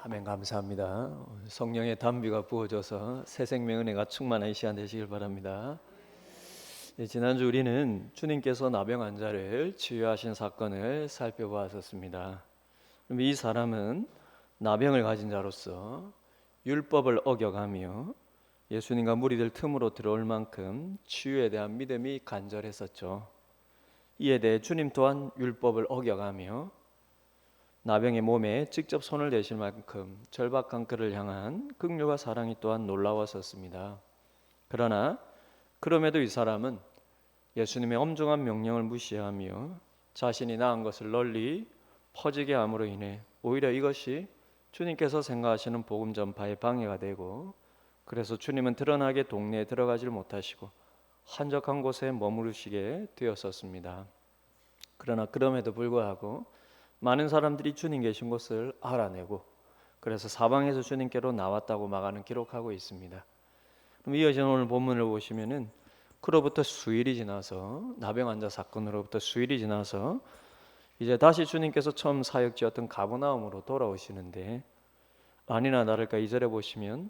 아멘. 감사합니다. 성령의 담비가 부어져서 새 생명 은혜가 충만한 이 시간 되시길 바랍니다. 지난주 우리는 주님께서 나병 환자를 치유하신 사건을 살펴보았었습니다. 그럼 이 사람은 나병을 가진 자로서 율법을 어겨가며 예수님과 무리들 틈으로 들어올 만큼 치유에 대한 믿음이 간절했었죠. 이에 대해 주님 또한 율법을 어겨가며 나병의 몸에 직접 손을 대실 만큼 절박한 그를 향한 긍휼과 사랑이 또한 놀라웠었습니다. 그러나 그럼에도 이 사람은 예수님의 엄중한 명령을 무시하며 자신이 나은 것을 널리 퍼지게 함으로 인해 오히려 이것이 주님께서 생각하시는 복음 전파에 방해가 되고, 그래서 주님은 드러나게 동네에 들어가질 못하시고 한적한 곳에 머무르시게 되었었습니다. 그러나 그럼에도 불구하고 많은 사람들이 주님 계신 곳을 알아내고 그래서 사방에서 주님께로 나왔다고 마가는 기록하고 있습니다. 그럼 이어진 오늘 본문을 보시면은 그로부터 수일이 지나서 나병 환자 사건으로부터 수일이 지나서 이제 다시 주님께서 처음 사역지였던 가버나움으로 돌아오시는데, 아니나 다를까 2절에 보시면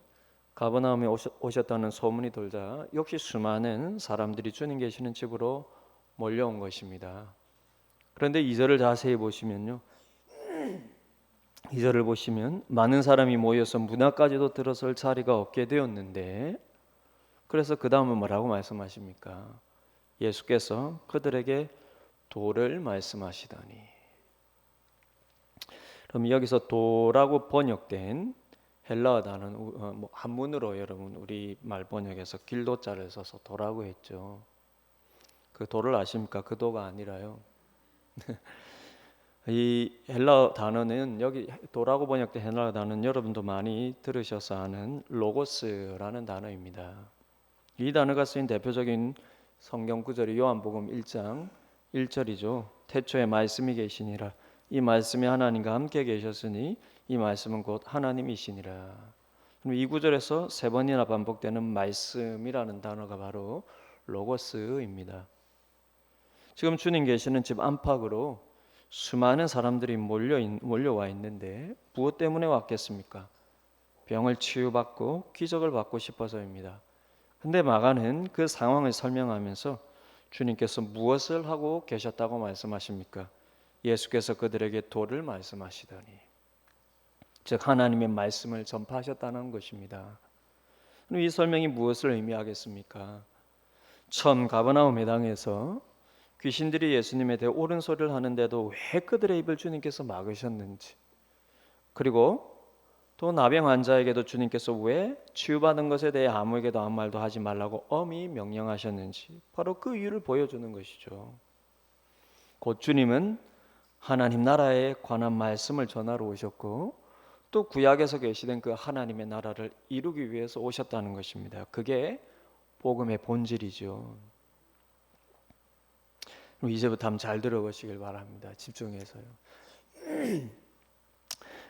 가버나움에 오셨다는 소문이 돌자 역시 수많은 사람들이 주님 계시는 집으로 몰려온 것입니다. 그런데 2절을 자세히 보시면요, 2절을 보시면 많은 사람이 모여서 문화까지도 들어설 자리가 없게 되었는데, 그래서 그 다음은 뭐라고 말씀하십니까? 예수께서 그들에게 도를 말씀하시더니. 그럼 여기서 도라고 번역된 헬라어 단어는 한문으로 여러분 우리 말 번역에서 길도자를 써서 도라고 했죠. 그 도를 아십니까? 그 도가 아니라요. 이 헬라어 단어는, 여기 도라고 번역된 헬라어 단어는 여러분도 많이 들으셔서 아는 로고스라는 단어입니다. 이 단어가 쓰인 대표적인 성경 구절이 요한복음 1장 1절이죠. 태초에 말씀이 계시니라. 이 말씀이 하나님과 함께 계셨으니 이 말씀은 곧 하나님이시니라. 그럼 이 구절에서 세 번이나 반복되는 말씀이라는 단어가 바로 로고스입니다. 지금 주님 계시는 집 안팎으로 수많은 사람들이 몰려와 있는데 무엇 때문에 왔겠습니까? 병을 치유받고 기적을 받고 싶어서입니다. 근데 마가는 그 상황을 설명하면서 주님께서 무엇을 하고 계셨다고 말씀하십니까? 예수께서 그들에게 도를 말씀하시더니, 즉 하나님의 말씀을 전파하셨다는 것입니다. 이 설명이 무엇을 의미하겠습니까? 처음 가버나움 회당에서 귀신들이 예수님에 대해 옳은 소리를 하는데도 왜 그들의 입을 주님께서 막으셨는지, 그리고 또 나병 환자에게도 주님께서 왜 치유받은 것에 대해 아무에게도 아무 말도 하지 말라고 엄히 명령하셨는지, 바로 그 이유를 보여주는 것이죠. 곧 주님은 하나님 나라에 관한 말씀을 전하러 오셨고 또 구약에서 계시된 그 하나님의 나라를 이루기 위해서 오셨다는 것입니다. 그게 복음의 본질이죠. 이제부터 한번 잘 들어보시길 바랍니다. 집중해서요.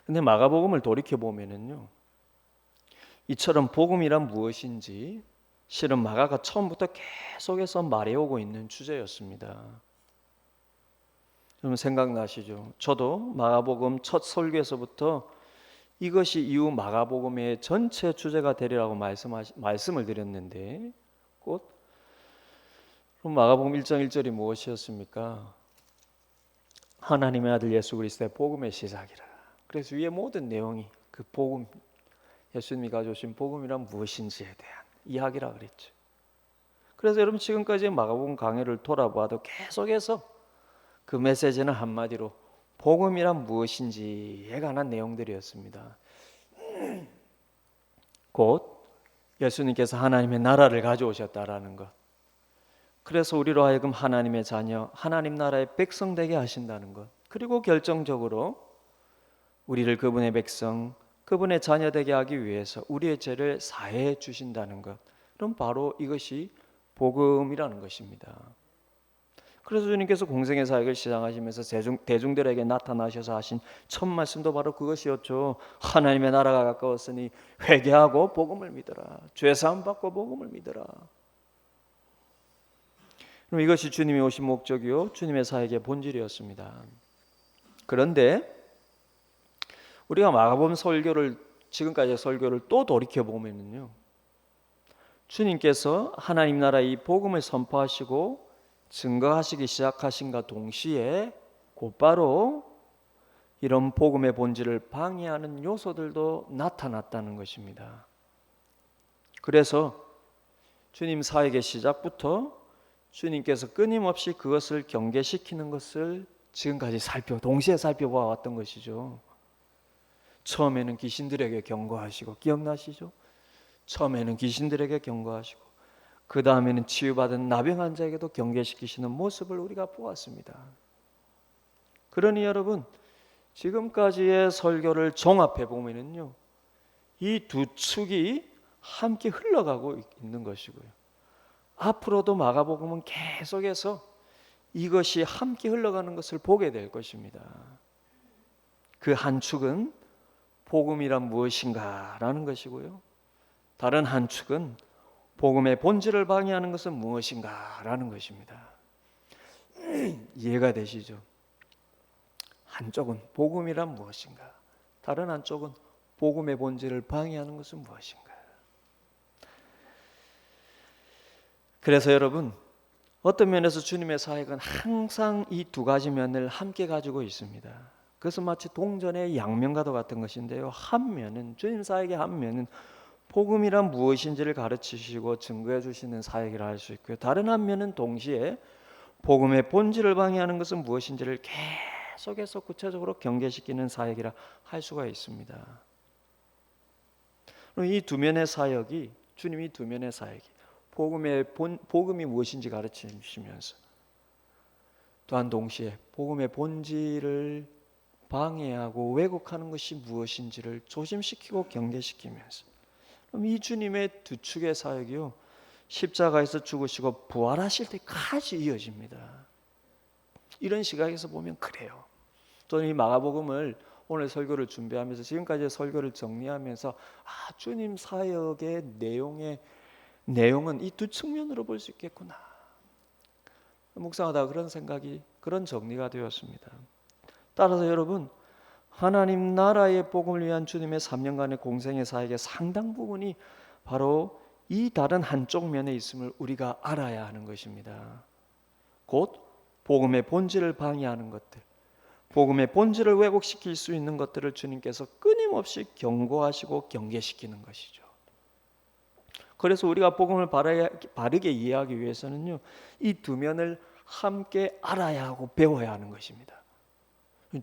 근데 마가복음을 돌이켜 보면은요, 이처럼 복음이란 무엇인지 실은 마가가 처음부터 계속해서 말해오고 있는 주제였습니다. 여러분 생각나시죠? 저도 마가복음 첫 설교에서부터 이것이 이후 마가복음의 전체 주제가 되리라고 말씀을 드렸는데, 곧 그럼 마가복음 1장 1절이 무엇이었습니까? 하나님의 아들 예수 그리스도의 복음의 시작이라. 그래서 위에 모든 내용이 그 복음, 예수님이 가져오신 복음이란 무엇인지에 대한 이야기라 그랬죠. 그래서 여러분 지금까지 마가복음 강해를 돌아봐도 계속해서 그 메시지는 한마디로 복음이란 무엇인지에 관한 내용들이었습니다. 곧 예수님께서 하나님의 나라를 가져오셨다라는 것, 그래서 우리로 하여금 하나님의 자녀, 하나님 나라의 백성 되게 하신다는 것, 그리고 결정적으로 우리를 그분의 백성, 그분의 자녀 되게 하기 위해서 우리의 죄를 사해 주신다는 것, 그럼 바로 이것이 복음이라는 것입니다. 그래서 주님께서 공생의 사역을 시작하시면서 대중들에게 나타나셔서 하신 첫 말씀도 바로 그것이었죠. 하나님의 나라가 가까웠으니 회개하고 복음을 믿어라. 죄사함 받고 복음을 믿어라. 그럼 이것이 주님이 오신 목적이요, 주님의 사역의 본질이었습니다. 그런데 우리가 마가복음 설교를 지금까지의 설교를 또 돌이켜 보면은요, 주님께서 하나님 나라의 이 복음을 선포하시고 증거하시기 시작하신과 동시에 곧바로 이런 복음의 본질을 방해하는 요소들도 나타났다는 것입니다. 그래서 주님 사역의 시작부터 주님께서 끊임없이 그것을 경계시키는 것을 지금까지 동시에 살펴보았던 것이죠. 처음에는 귀신들에게 경고하시고, 기억나시죠? 처음에는 귀신들에게 경고하시고, 그 다음에는 치유받은 나병 환자에게도 경계시키시는 모습을 우리가 보았습니다. 그러니 여러분, 지금까지의 설교를 종합해 보면은요, 이 두 축이 함께 흘러가고 있는 것이고요. 앞으로도 마가복음은 계속해서 이것이 함께 흘러가는 것을 보게 될 것입니다. 그 한 축은 복음이란 무엇인가 라는 것이고요, 다른 한 축은 복음의 본질을 방해하는 것은 무엇인가 라는 것입니다. 이해가 되시죠? 한쪽은 복음이란 무엇인가, 다른 한쪽은 복음의 본질을 방해하는 것은 무엇인가. 그래서 여러분, 어떤 면에서 주님의 사역은 항상 이 두 가지 면을 함께 가지고 있습니다. 그것은 마치 동전의 양면과도 같은 것인데요, 한 면은, 주님 사역의 한 면은 복음이란 무엇인지를 가르치시고 증거해 주시는 사역이라 할 수 있고요, 다른 한 면은 동시에 복음의 본질을 방해하는 것은 무엇인지를 계속해서 구체적으로 경계시키는 사역이라 할 수가 있습니다. 이 두 면의 사역이, 주님이 두 면의 사역이 복음이 무엇인지 가르쳐 주시면서 또한 동시에 복음의 본질을 방해하고 왜곡하는 것이 무엇인지를 조심시키고 경계시키면서, 그럼 이 주님의 두 축의 사역이요, 십자가에서 죽으시고 부활하실 때까지 이어집니다. 이런 시각에서 보면 그래요. 저는 이 마가복음을 오늘 설교를 준비하면서 지금까지의 설교를 정리하면서 주님 사역의 내용은 이 두 측면으로 볼 수 있겠구나, 묵상하다가 그런 정리가 되었습니다. 따라서 여러분, 하나님 나라의 복음을 위한 주님의 3년간의 공생의 사역의 상당 부분이 바로 이 다른 한쪽 면에 있음을 우리가 알아야 하는 것입니다. 곧 복음의 본질을 방해하는 것들, 복음의 본질을 왜곡시킬 수 있는 것들을 주님께서 끊임없이 경고하시고 경계시키는 것이죠. 그래서 우리가 복음을 바르게 이해하기 위해서는요, 이 두 면을 함께 알아야 하고 배워야 하는 것입니다.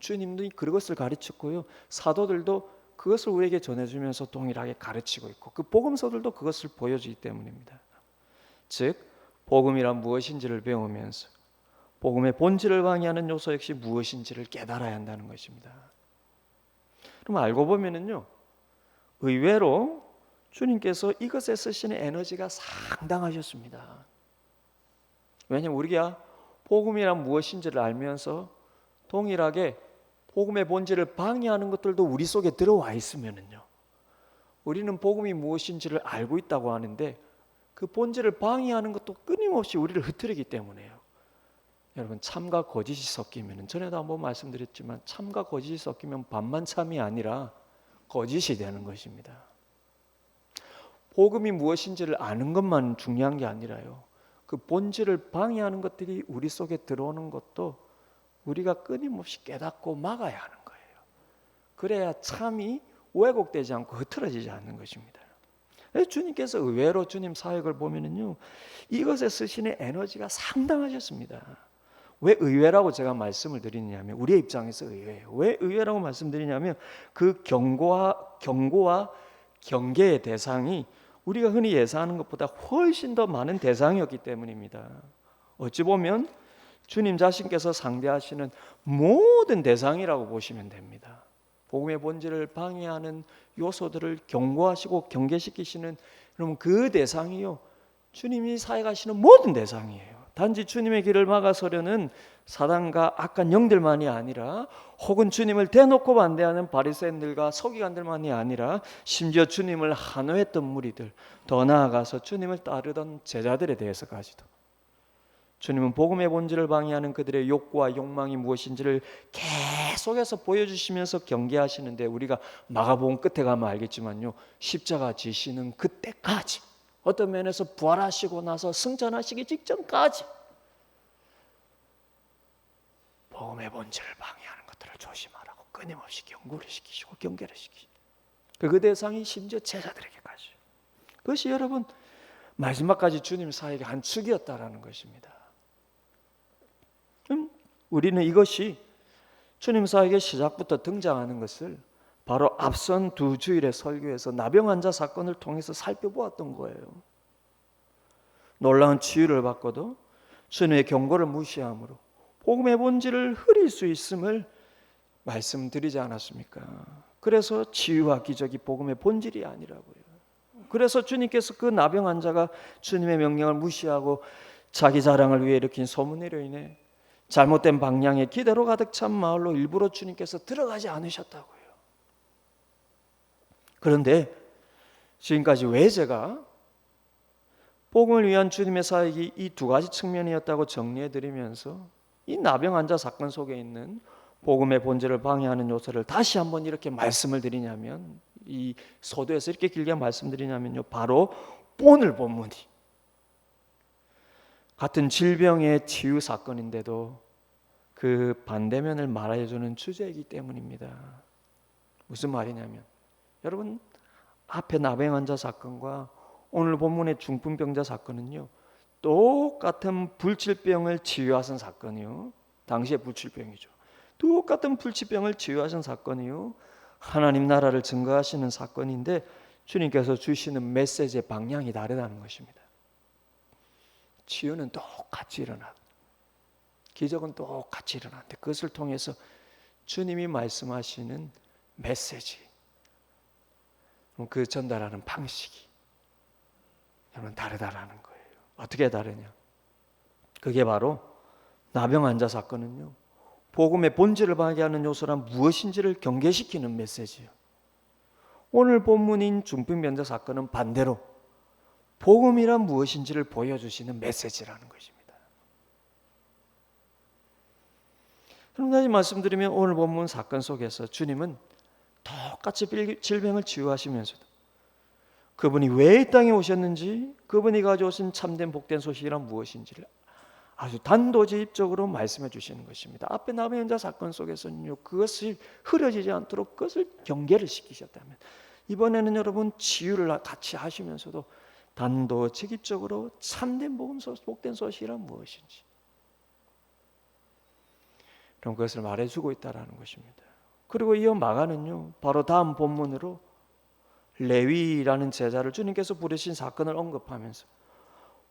주님도 그것을 가르쳤고요, 사도들도 그것을 우리에게 전해주면서 동일하게 가르치고 있고, 그 복음서들도 그것을 보여주기 때문입니다. 즉, 복음이란 무엇인지를 배우면서 복음의 본질을 방해하는 요소 역시 무엇인지를 깨달아야 한다는 것입니다. 그럼 알고 보면은요, 의외로 주님께서 이것에 쓰시는 에너지가 상당하셨습니다. 왜냐하면 우리가 복음이란 무엇인지를 알면서 동일하게 복음의 본질을 방해하는 것들도 우리 속에 들어와 있으면은요, 우리는 복음이 무엇인지를 알고 있다고 하는데 그 본질을 방해하는 것도 끊임없이 우리를 흐트리기 때문에요. 여러분, 참과 거짓이 섞이면, 전에도 한번 말씀드렸지만 참과 거짓이 섞이면 반만 참이 아니라 거짓이 되는 것입니다. 복음이 무엇인지를 아는 것만 중요한 게 아니라요, 그 본질을 방해하는 것들이 우리 속에 들어오는 것도 우리가 끊임없이 깨닫고 막아야 하는 거예요. 그래야 참이 왜곡되지 않고 흐트러지지 않는 것입니다. 주님께서 의외로 주님 사역을 보면은요, 이것에 쓰시는 에너지가 상당하셨습니다. 왜 의외라고 제가 말씀을 드리냐면, 우리의 입장에서 의외예요. 왜 의외라고 말씀드리냐면, 그 경고와 경계의 대상이 우리가 흔히 예상하는 것보다 훨씬 더 많은 대상이었기 때문입니다. 어찌 보면 주님 자신께서 상대하시는 모든 대상이라고 보시면 됩니다. 복음의 본질을 방해하는 요소들을 경고하시고 경계시키시는, 여러분, 그 대상이요, 주님이 사역하시는 모든 대상이에요. 단지 주님의 길을 막아서려는 사단과 악한 영들만이 아니라, 혹은 주님을 대놓고 반대하는 바리새인들과 서기관들만이 아니라, 심지어 주님을 한호했던 무리들, 더 나아가서 주님을 따르던 제자들에 대해서까지도 주님은 복음의 본질을 방해하는 그들의 욕구와 욕망이 무엇인지를 계속해서 보여주시면서 경계하시는데, 우리가 마가복음 끝에 가면 알겠지만요, 십자가 지시는 그때까지, 어떤 면에서 부활하시고 나서 승천하시기 직전까지 복음의 본질을 방해하는 것들을 조심하라고 끊임없이 경고를 시키시고 경계를 시키시고, 그 대상이 심지어 제자들에게까지. 그것이 여러분 마지막까지 주님 사역의 한 축이었다라는 것입니다. 우리는 이것이 주님 사역의 시작부터 등장하는 것을 바로 앞선 두 주일의 설교에서 나병 환자 사건을 통해서 살펴보았던 거예요. 놀라운 치유를 받고도 주님의 경고를 무시함으로 복음의 본질을 흐릴 수 있음을 말씀드리지 않았습니까? 그래서 치유와 기적이 복음의 본질이 아니라고요. 그래서 주님께서 그 나병 환자가 주님의 명령을 무시하고 자기 자랑을 위해 일으킨 소문으로 인해 잘못된 방향에 기대로 가득 찬 마을로 일부러 주님께서 들어가지 않으셨다고요. 그런데 지금까지 왜 제가 복음을 위한 주님의 사역이 이 두 가지 측면이었다고 정리해드리면서 이 나병 환자 사건 속에 있는 복음의 본질을 방해하는 요소를 다시 한번 이렇게 말씀을 드리냐면, 이 서두에서 이렇게 길게 말씀드리냐면요, 바로 오늘 본문이 같은 질병의 치유 사건인데도 그 반대면을 말해주는 주제이기 때문입니다. 무슨 말이냐면, 여러분 앞에 나병 환자 사건과 오늘 본문의 중풍병자 사건은요, 똑같은 불치병을 치유하신 사건이요, 당시의 불치병이죠. 똑같은 불치병을 치유하신 사건이요, 하나님 나라를 증거하시는 사건인데 주님께서 주시는 메시지의 방향이 다르다는 것입니다. 치유는 똑같이 일어나고 기적은 똑같이 일어나는데, 그것을 통해서 주님이 말씀하시는 메시지, 그 전달하는 방식이 여러분 다르다라는 거예요. 어떻게 다르냐? 그게 바로 나병 환자 사건은요, 복음의 본질을 방해하는 요소란 무엇인지를 경계시키는 메시지예요. 오늘 본문인 중풍병자 사건은 반대로 복음이란 무엇인지를 보여주시는 메시지라는 것입니다. 한 가지 말씀드리면, 오늘 본문 사건 속에서 주님은 똑같이 질병을 치유하시면서도 그분이 왜 이 땅에 오셨는지, 그분이 가져오신 참된 복된 소식이란 무엇인지를 아주 단도직입적으로 말씀해 주시는 것입니다. 앞에 나병 환자 사건 속에서는요, 그것을 흐려지지 않도록 그것을 경계를 시키셨다면, 이번에는 여러분 치유를 같이 하시면서도 단도직입적으로 참된 복된 소식이란 무엇인지, 그럼 그것을 말해주고 있다라는 것입니다. 그리고 이어 마가는요, 바로 다음 본문으로 레위라는 제자를 주님께서 부르신 사건을 언급하면서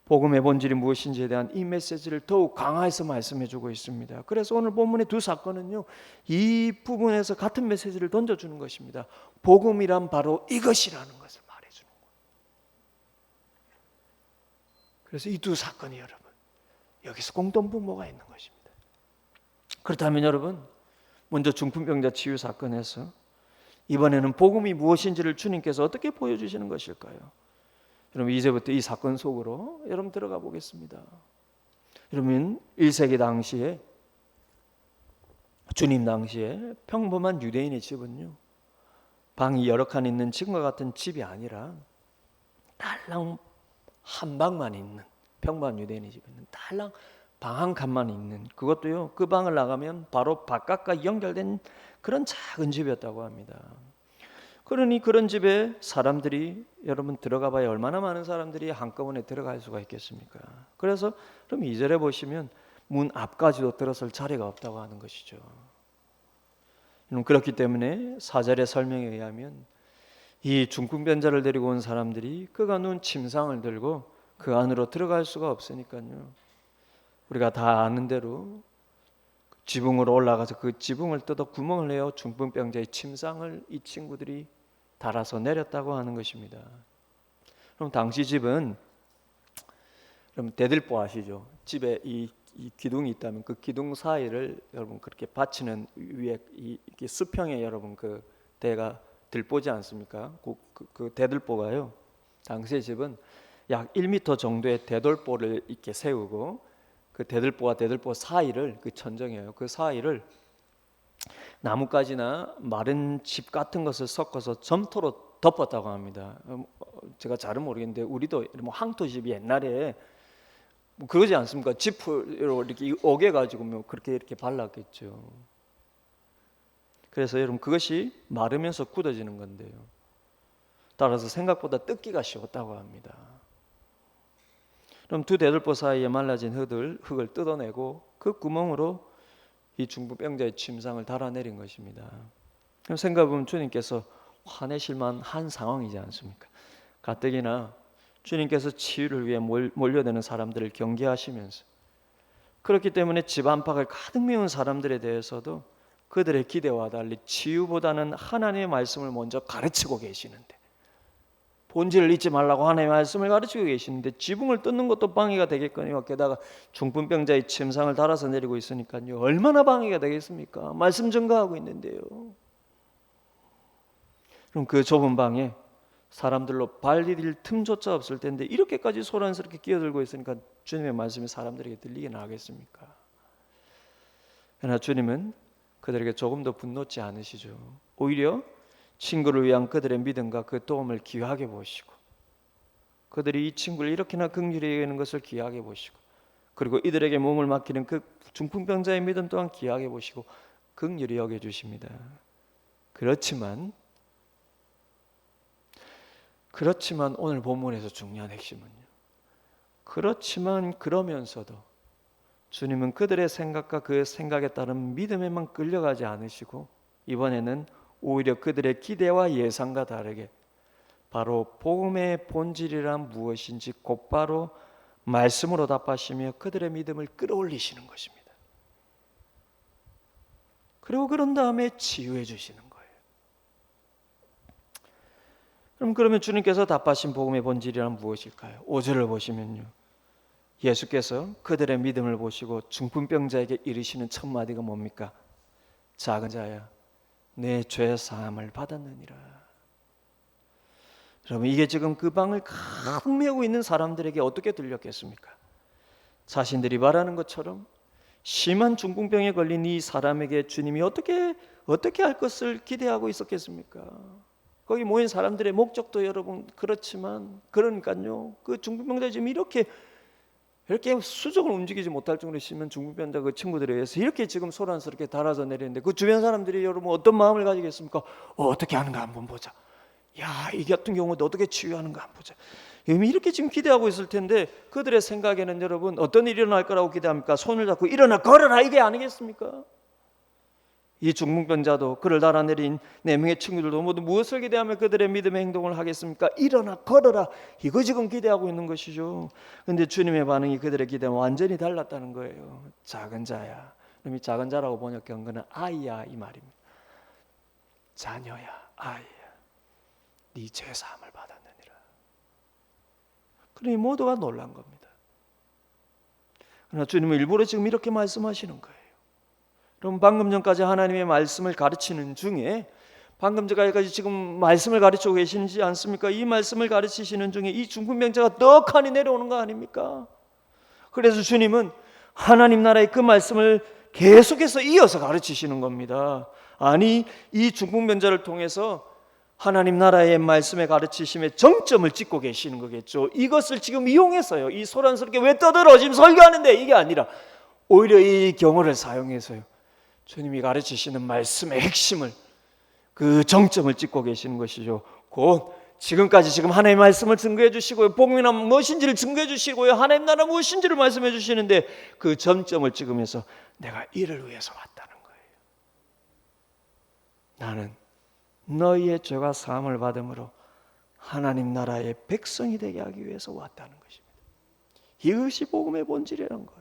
복음의 본질이 무엇인지에 대한 이 메시지를 더욱 강화해서 말씀해주고 있습니다. 그래서 오늘 본문의 두 사건은요, 이 부분에서 같은 메시지를 던져주는 것입니다. 복음이란 바로 이것이라는 것을 말해주는 거예요. 그래서 이 두 사건이 여러분 여기서 공통분모가 있는 것입니다. 그렇다면 여러분, 먼저 중풍병자 치유 사건에서 이번에는 복음이 무엇인지를 주님께서 어떻게 보여주시는 것일까요? 여러분 이제부터 이 사건 속으로 여러분 들어가 보겠습니다. 여러분 1세기 당시에, 주님 당시에 평범한 유대인의 집은요, 방이 여러 칸 있는 지금과 같은 집이 아니라 달랑 한 방만 있는, 평범한 유대인의 집은 달랑 방 한 칸만 있는, 그것도요, 그 방을 나가면 바로 바깥과 연결된 그런 작은 집이었다고 합니다. 그러니 그런 집에 사람들이 여러분 들어가 봐야 얼마나 많은 사람들이 한꺼번에 들어갈 수가 있겠습니까? 그래서 그럼 2절에 보시면 문 앞까지도 들어설 자리가 없다고 하는 것이죠. 그렇기 때문에 4절의 설명에 의하면 이 중풍병자를 데리고 온 사람들이 그가 누운 침상을 들고 그 안으로 들어갈 수가 없으니까요, 우리가 다 아는 대로 지붕으로 올라가서 그 지붕을 뜯어 구멍을 내어 중풍병자의 침상을 이 친구들이 달아서 내렸다고 하는 것입니다. 그럼 당시 집은, 여러분 대들보 아시죠? 집에 이 기둥이 있다면 그 기둥 사이를 여러분 그렇게 받치는 위에 이렇게 수평에 여러분 그 대가 들보지 않습니까? 그 대들보가요, 당시의 집은 약 1m 정도의 대돌보를 이렇게 세우고 그 대들보와 대들보 사이를, 그 천정이에요. 그 사이를 나뭇가지나 마른 집 같은 것을 섞어서 점토로 덮었다고 합니다. 제가 잘은 모르겠는데 우리도 뭐 항토집이 옛날에 뭐 그러지 않습니까? 지프로 이렇게 오게 가지고 뭐 그렇게 이렇게 발랐겠죠. 그래서 여러분 그것이 마르면서 굳어지는 건데요. 따라서 생각보다 뜯기가 쉬웠다고 합니다. 그럼 두 대들보 사이에 말라진 흙을 뜯어내고 그 구멍으로 이 중풍병자의 침상을 달아내린 것입니다. 그럼 생각해보면 주님께서 화내실만 한 상황이지 않습니까? 가뜩이나 주님께서 치유를 위해 몰려드는 사람들을 경계하시면서, 그렇기 때문에 집 안팎을 가득 메운 사람들에 대해서도 그들의 기대와 달리 치유보다는 하나님의 말씀을 먼저 가르치고 계시는데, 본질을 잊지 말라고 하나님의 말씀을 가르치고 계시는데 지붕을 뜯는 것도 방해가 되겠거니와 게다가 중풍병자의 침상을 달아서 내리고 있으니까요, 얼마나 방해가 되겠습니까? 말씀 전가하고 있는데요. 그럼 그 좁은 방에 사람들로 발 디딜 틈조차 없을 텐데 이렇게까지 소란스럽게 끼어들고 있으니까 주님의 말씀이 사람들에게 들리게 나겠습니까? 그러나 주님은 그들에게 조금 더 분노치 않으시죠. 오히려 친구를 위한 그들의 믿음과 그 도움을 귀하게 보시고, 그들이 이 친구를 이렇게나 긍휼히 여기는 것을 귀하게 보시고, 그리고 이들에게 몸을 맡기는 그 중풍병자의 믿음 또한 귀하게 보시고 긍휼히 여겨주십니다. 그렇지만 오늘 본문에서 중요한 핵심은요, 그러면서도 주님은 그들의 생각과 그 생각에 따른 믿음에만 끌려가지 않으시고 이번에는 오히려 그들의 기대와 예상과 다르게 바로 복음의 본질이란 무엇인지 곧바로 말씀으로 답하시며 그들의 믿음을 끌어올리시는 것입니다. 그리고 그런 다음에 치유해 주시는 거예요. 그러면 주님께서 답하신 복음의 본질이란 무엇일까요? 5절을 보시면요, 예수께서 그들의 믿음을 보시고 중풍병자에게 이르시는 첫 마디가 뭡니까? 작은 자야, 내 죄 사함을 받았느니라. 여러분, 이게 지금 그 방을 가득 메우고 있는 사람들에게 어떻게 들렸겠습니까? 자신들이 말하는 것처럼 심한 중풍병에 걸린 이 사람에게 주님이 어떻게 할 것을 기대하고 있었겠습니까? 거기 모인 사람들의 목적도 여러분 그렇지만, 그러니까요, 그 중풍병자 지금 이렇게 수적으로 움직이지 못할 정도로 심한 중풍병자 그 친구들에 의해서 이렇게 지금 소란스럽게 달아서 내리는데 그 주변 사람들이 여러분 어떤 마음을 가지겠습니까? 어떻게 하는가 한번 보자. 야, 이 같은 경우도 어떻게 치유하는가 한번 보자. 이렇게 지금 기대하고 있을 텐데 그들의 생각에는 여러분 어떤 일이 일어날 거라고 기대합니까? 손을 잡고 일어나 걸어라, 이게 아니겠습니까? 이 중풍병자도 그를 달아내린 4명의 친구들도 모두 무엇을 기대하며 그들의 믿음의 행동을 하겠습니까? 일어나 걸어라, 이거 지금 기대하고 있는 것이죠. 그런데 주님의 반응이 그들의 기대와 완전히 달랐다는 거예요. 작은 자야. 그럼 이 작은 자라고 번역한 거는 아이야 이 말입니다. 자녀야, 아이야, 네 죄사함을 받았느니라. 그러니 모두가 놀란 겁니다. 그러나 주님은 일부러 지금 이렇게 말씀하시는 거예요. 그럼 방금 전까지 하나님의 말씀을 가르치는 중에, 방금 전까지 지금 말씀을 가르치고 계시지 않습니까? 이 말씀을 가르치시는 중에 이 중풍병자가 떡하니 내려오는 거 아닙니까? 그래서 주님은 하나님 나라의 그 말씀을 계속해서 이어서 가르치시는 겁니다. 아니, 이 중풍병자를 통해서 하나님 나라의 말씀에 가르치심에 정점을 찍고 계시는 거겠죠. 이것을 지금 이용해서요, 이 소란스럽게 왜 떠들어 지금 설교하는데, 이게 아니라 오히려 이 경우를 사용해서요, 주님이 가르치시는 말씀의 핵심을, 그 정점을 찍고 계시는 것이죠. 곧 지금까지 지금 하나님의 말씀을 증거해 주시고요, 복음이란 무엇인지를 증거해 주시고요, 하나님 나라 무엇인지를 말씀해 주시는데 그 점점을 찍으면서 내가 이를 위해서 왔다는 거예요. 나는 너희의 죄가 사함을 받음으로 하나님 나라의 백성이 되게 하기 위해서 왔다는 것입니다. 이것이 복음의 본질이라는 거예요.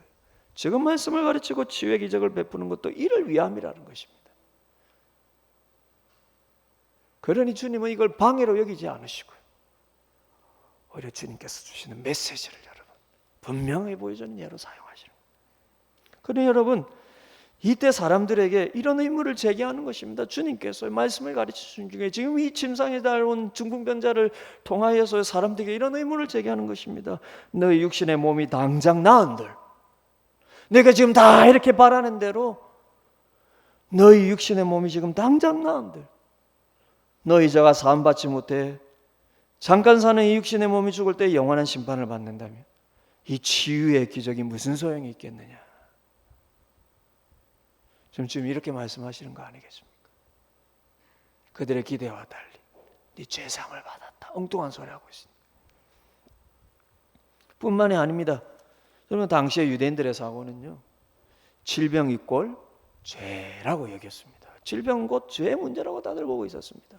지금 말씀을 가르치고 치유의 기적을 베푸는 것도 이를 위함이라는 것입니다. 그러니 주님은 이걸 방해로 여기지 않으시고요, 오히려 주님께서 주시는 메시지를 여러분 분명히 보여주는 예로 사용하시는 거예요. 그러니 여러분, 이때 사람들에게 이런 의문을 제기하는 것입니다. 주님께서 말씀을 가르치신 중에 지금 이 침상에 달온 중풍병자를 통하여서 사람들에게 이런 의문을 제기하는 것입니다. 너희 육신의 몸이 당장 나은들 내가 지금 다 이렇게 바라는 대로 너희 육신의 몸이 지금 당장 나은들 너희 저가 사함받지 못해 잠깐 사는 이 육신의 몸이 죽을 때 영원한 심판을 받는다면 이 치유의 기적이 무슨 소용이 있겠느냐. 지금 이렇게 말씀하시는 거 아니겠습니까? 그들의 기대와 달리 네 죄사함을 받았다, 엉뚱한 소리 하고 있습니다. 뿐만이 아닙니다. 여러분, 당시의 유대인들의 사고는요, 질병이 꼴 죄라고 여겼습니다. 질병은 곧 죄의 문제라고 다들 보고 있었습니다.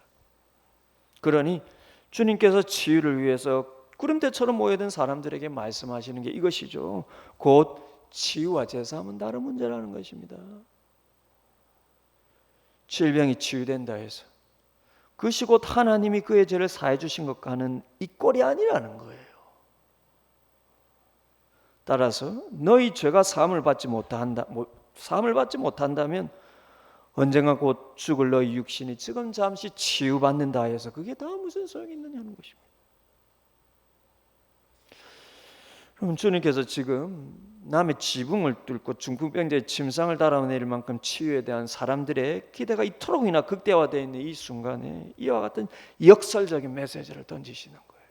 그러니 주님께서 치유를 위해서 구름대처럼 모여든 사람들에게 말씀하시는 게 이것이죠. 곧 치유와 제사함은 다른 문제라는 것입니다. 질병이 치유된다 해서 그것이 곧 하나님이 그의 죄를 사해 주신 것과는 이 꼴이 아니라는 거예요. 따라서 너희 죄가 사함을 받지 못한다면 언젠가 곧 죽을 너희 육신이 지금 잠시 치유받는다 해서 그게 다 무슨 소용이 있느냐는 것입니다. 그럼 주님께서 지금 남의 지붕을 뚫고 중풍병자의 침상을 달아내릴 만큼 치유에 대한 사람들의 기대가 이토록이나 극대화되어 있는 이 순간에 이와 같은 역설적인 메시지를 던지시는 거예요.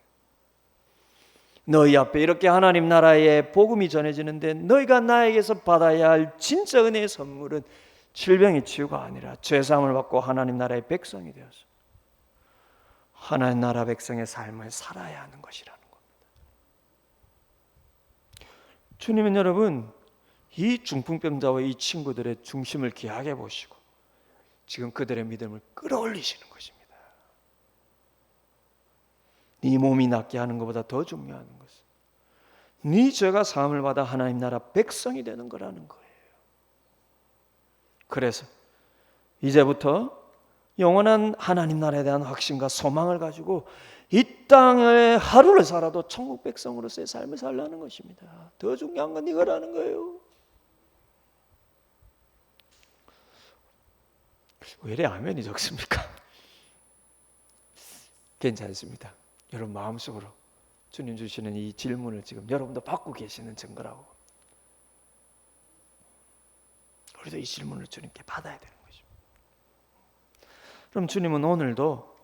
너희 앞에 이렇게 하나님 나라의 복음이 전해지는데 너희가 나에게서 받아야 할 진짜 은혜의 선물은 질병의 치유가 아니라 죄사함을 받고 하나님 나라의 백성이 되어서 하나님 나라 백성의 삶을 살아야 하는 것이라는 겁니다. 주님은 여러분 이 중풍병자와 이 친구들의 중심을 귀하게 보시고 지금 그들의 믿음을 끌어올리시는 것입니다. 네 몸이 낫게 하는 것보다 더 중요한 것은 네 죄가 사함을 받아 하나님 나라 백성이 되는 거라는 거예요. 그래서 이제부터 영원한 하나님 나라에 대한 확신과 소망을 가지고 이 땅에 하루를 살아도 천국 백성으로서의 삶을 살라는 것입니다. 더 중요한 건 이거라는 거예요. 왜 이래 아멘이 적습니까? 괜찮습니다. 여러분 마음속으로 주님 주시는 이 질문을 지금 여러분도 받고 계시는 증거라고. 우리도 이 질문을 주님께 받아야 되는 것입니다. 그럼 주님은 오늘도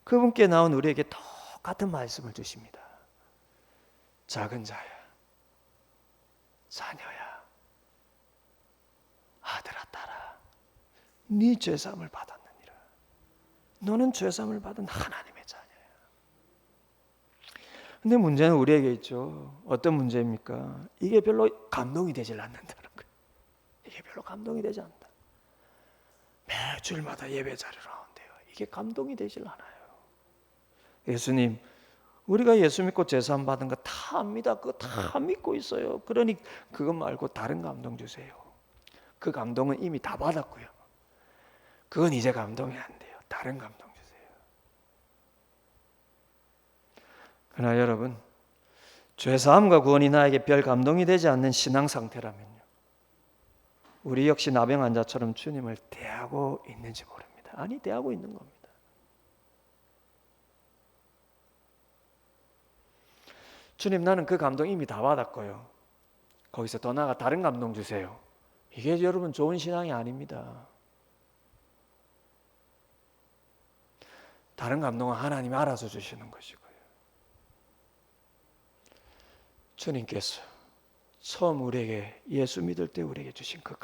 그분께 나온 우리에게 똑같은 말씀을 주십니다. 작은 자야, 자녀야, 아들아 딸아, 네 죄사함을 받았느니라. 너는 죄사함을 받은 하나님의 자녀야. 근데 문제는 우리에게 있죠. 어떤 문제입니까? 이게 별로 감동이 되질 않는다는 거예요. 이게 별로 감동이 되지 않는다. 매주일마다 예배 자리로 나온대요. 이게 감동이 되질 않아요. 예수님, 우리가 예수 믿고 제사함 받은 거 다 압니다. 그거 다 믿고 있어요. 그러니 그것 말고 다른 감동 주세요. 그 감동은 이미 다 받았고요. 그건 이제 감동이 안 돼요. 다른 감동 주세요. 그러나 여러분, 죄사함과 구원이 나에게 별 감동이 되지 않는 신앙 상태라면요, 우리 역시 나병 환자처럼 주님을 대하고 있는지 모릅니다. 아니, 대하고 있는 겁니다. 주님, 나는 그 감동 이미 다 받았고요. 거기서 더 나아가 다른 감동 주세요. 이게 여러분 좋은 신앙이 아닙니다. 다른 감동은 하나님이 알아서 주시는 것이고요. 주님께서 처음 우리에게 예수 믿을 때 우리에게 주신 그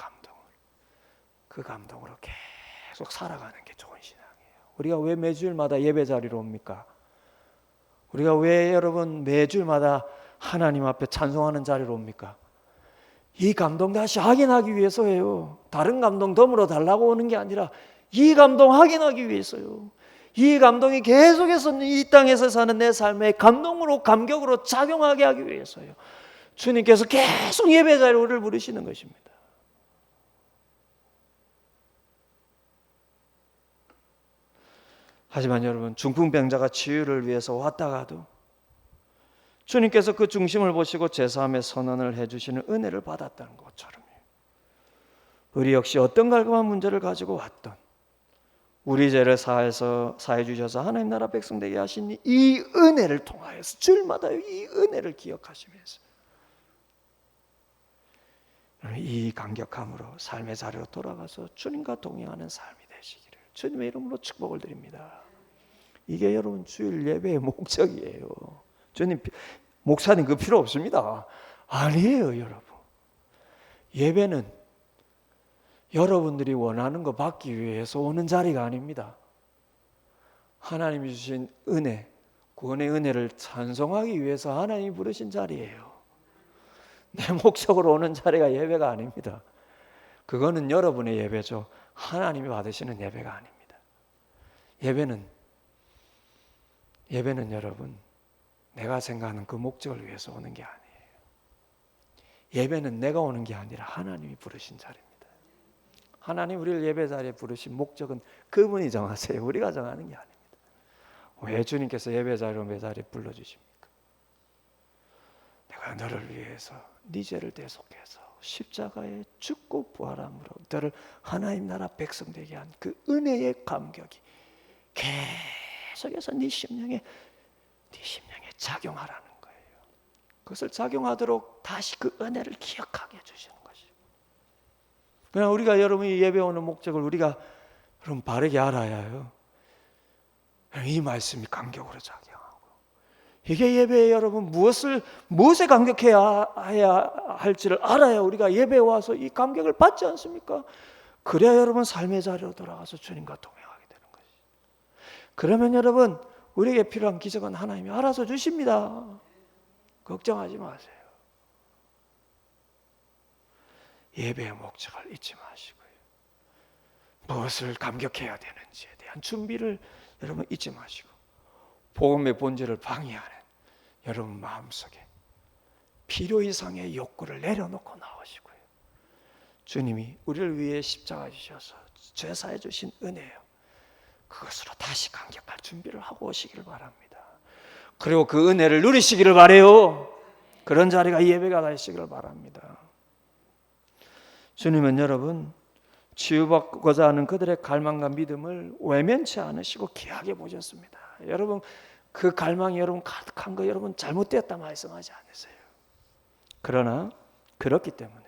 감동으로 계속 살아가는 게 좋은 신앙이에요. 우리가 왜 매주일마다 예배 자리로 옵니까? 우리가 왜 여러분 매주일마다 하나님 앞에 찬송하는 자리로 옵니까? 이 감동 다시 확인하기 위해서예요. 다른 감동 덤으로 달라고 오는 게 아니라 이 감동 확인하기 위해서요. 이 감동이 계속해서 이 땅에서 사는 내 삶에 감동으로, 감격으로 작용하게 하기 위해서요. 주님께서 계속 예배 자리로 우리를 부르시는 것입니다. 하지만 여러분, 중풍병자가 치유를 위해서 왔다가도 주님께서 그 중심을 보시고 제사함의 선언을 해주시는 은혜를 받았다는 것처럼요, 우리 역시 어떤 갈급한 문제를 가지고 왔던 우리 죄를 사해 주셔서 하나님 나라 백성 되게 하신 이 은혜를 통하여서 주일마다 이 은혜를 기억하시면서 이 감격함으로 삶의 자리로 돌아가서 주님과 동행하는 삶이 되시기를 주님의 이름으로 축복을 드립니다. 이게 여러분 주일 예배의 목적이에요. 주님, 목사님 그 필요 없습니다. 아니에요, 여러분. 예배는 여러분들이 원하는 거 받기 위해서 오는 자리가 아닙니다. 하나님이 주신 은혜, 구원의 은혜를 찬송하기 위해서 하나님이 부르신 자리예요. 내 목적으로 오는 자리가 예배가 아닙니다. 그거는 여러분의 예배죠. 하나님이 받으시는 예배가 아닙니다. 예배는 여러분, 내가 생각하는 그 목적을 위해서 오는 게 아니에요. 예배는 내가 오는 게 아니라 하나님이 부르신 자리입니다. 하나님 우리를 예배 자리에 부르신 목적은 그분이 정하세요. 우리가 정하는 게 아닙니다. 왜 주님께서 예배 자리로 내 자리에 불러주십니까? 내가 너를 위해서 네 죄를 대속해서 십자가에 죽고 부활함으로 너를 하나님 나라 백성 되게 한 그 은혜의 감격이 계속해서 네 심령에 작용하라는 거예요. 그것을 작용하도록 다시 그 은혜를 기억하게 해주시는 것이죠. 그냥 우리가 여러분이 예배 오는 목적을 우리가 여러분 바르게 알아야 해요. 이 말씀이 감격으로 작용하고, 이게 예배에 여러분 무엇에 감격해야 할지를 알아야 우리가 예배에 와서 이 감격을 받지 않습니까? 그래야 여러분 삶의 자리로 돌아가서 주님과 동행하게 되는 것이죠. 그러면 여러분 우리에게 필요한 기적은 하나님이 알아서 주십니다. 걱정하지 마세요. 예배의 목적을 잊지 마시고요. 무엇을 감격해야 되는지에 대한 준비를 여러분 잊지 마시고, 복음의 본질을 방해하는 여러분 마음속에 필요 이상의 욕구를 내려놓고 나오시고요. 주님이 우리를 위해 십자가 지셔서 죄사해 주신 은혜예요. 그것으로 다시 감격할 준비를 하고 오시기를 바랍니다. 그리고 그 은혜를 누리시기를 바라요. 그런 자리가 예배가 되시기를 바랍니다. 주님은 여러분 치유받고자 하는 그들의 갈망과 믿음을 외면치 않으시고 귀하게 보셨습니다. 여러분 그 갈망이 여러분 가득한 거 여러분 잘못되었다 말씀하지 않으세요. 그러나 그렇기 때문에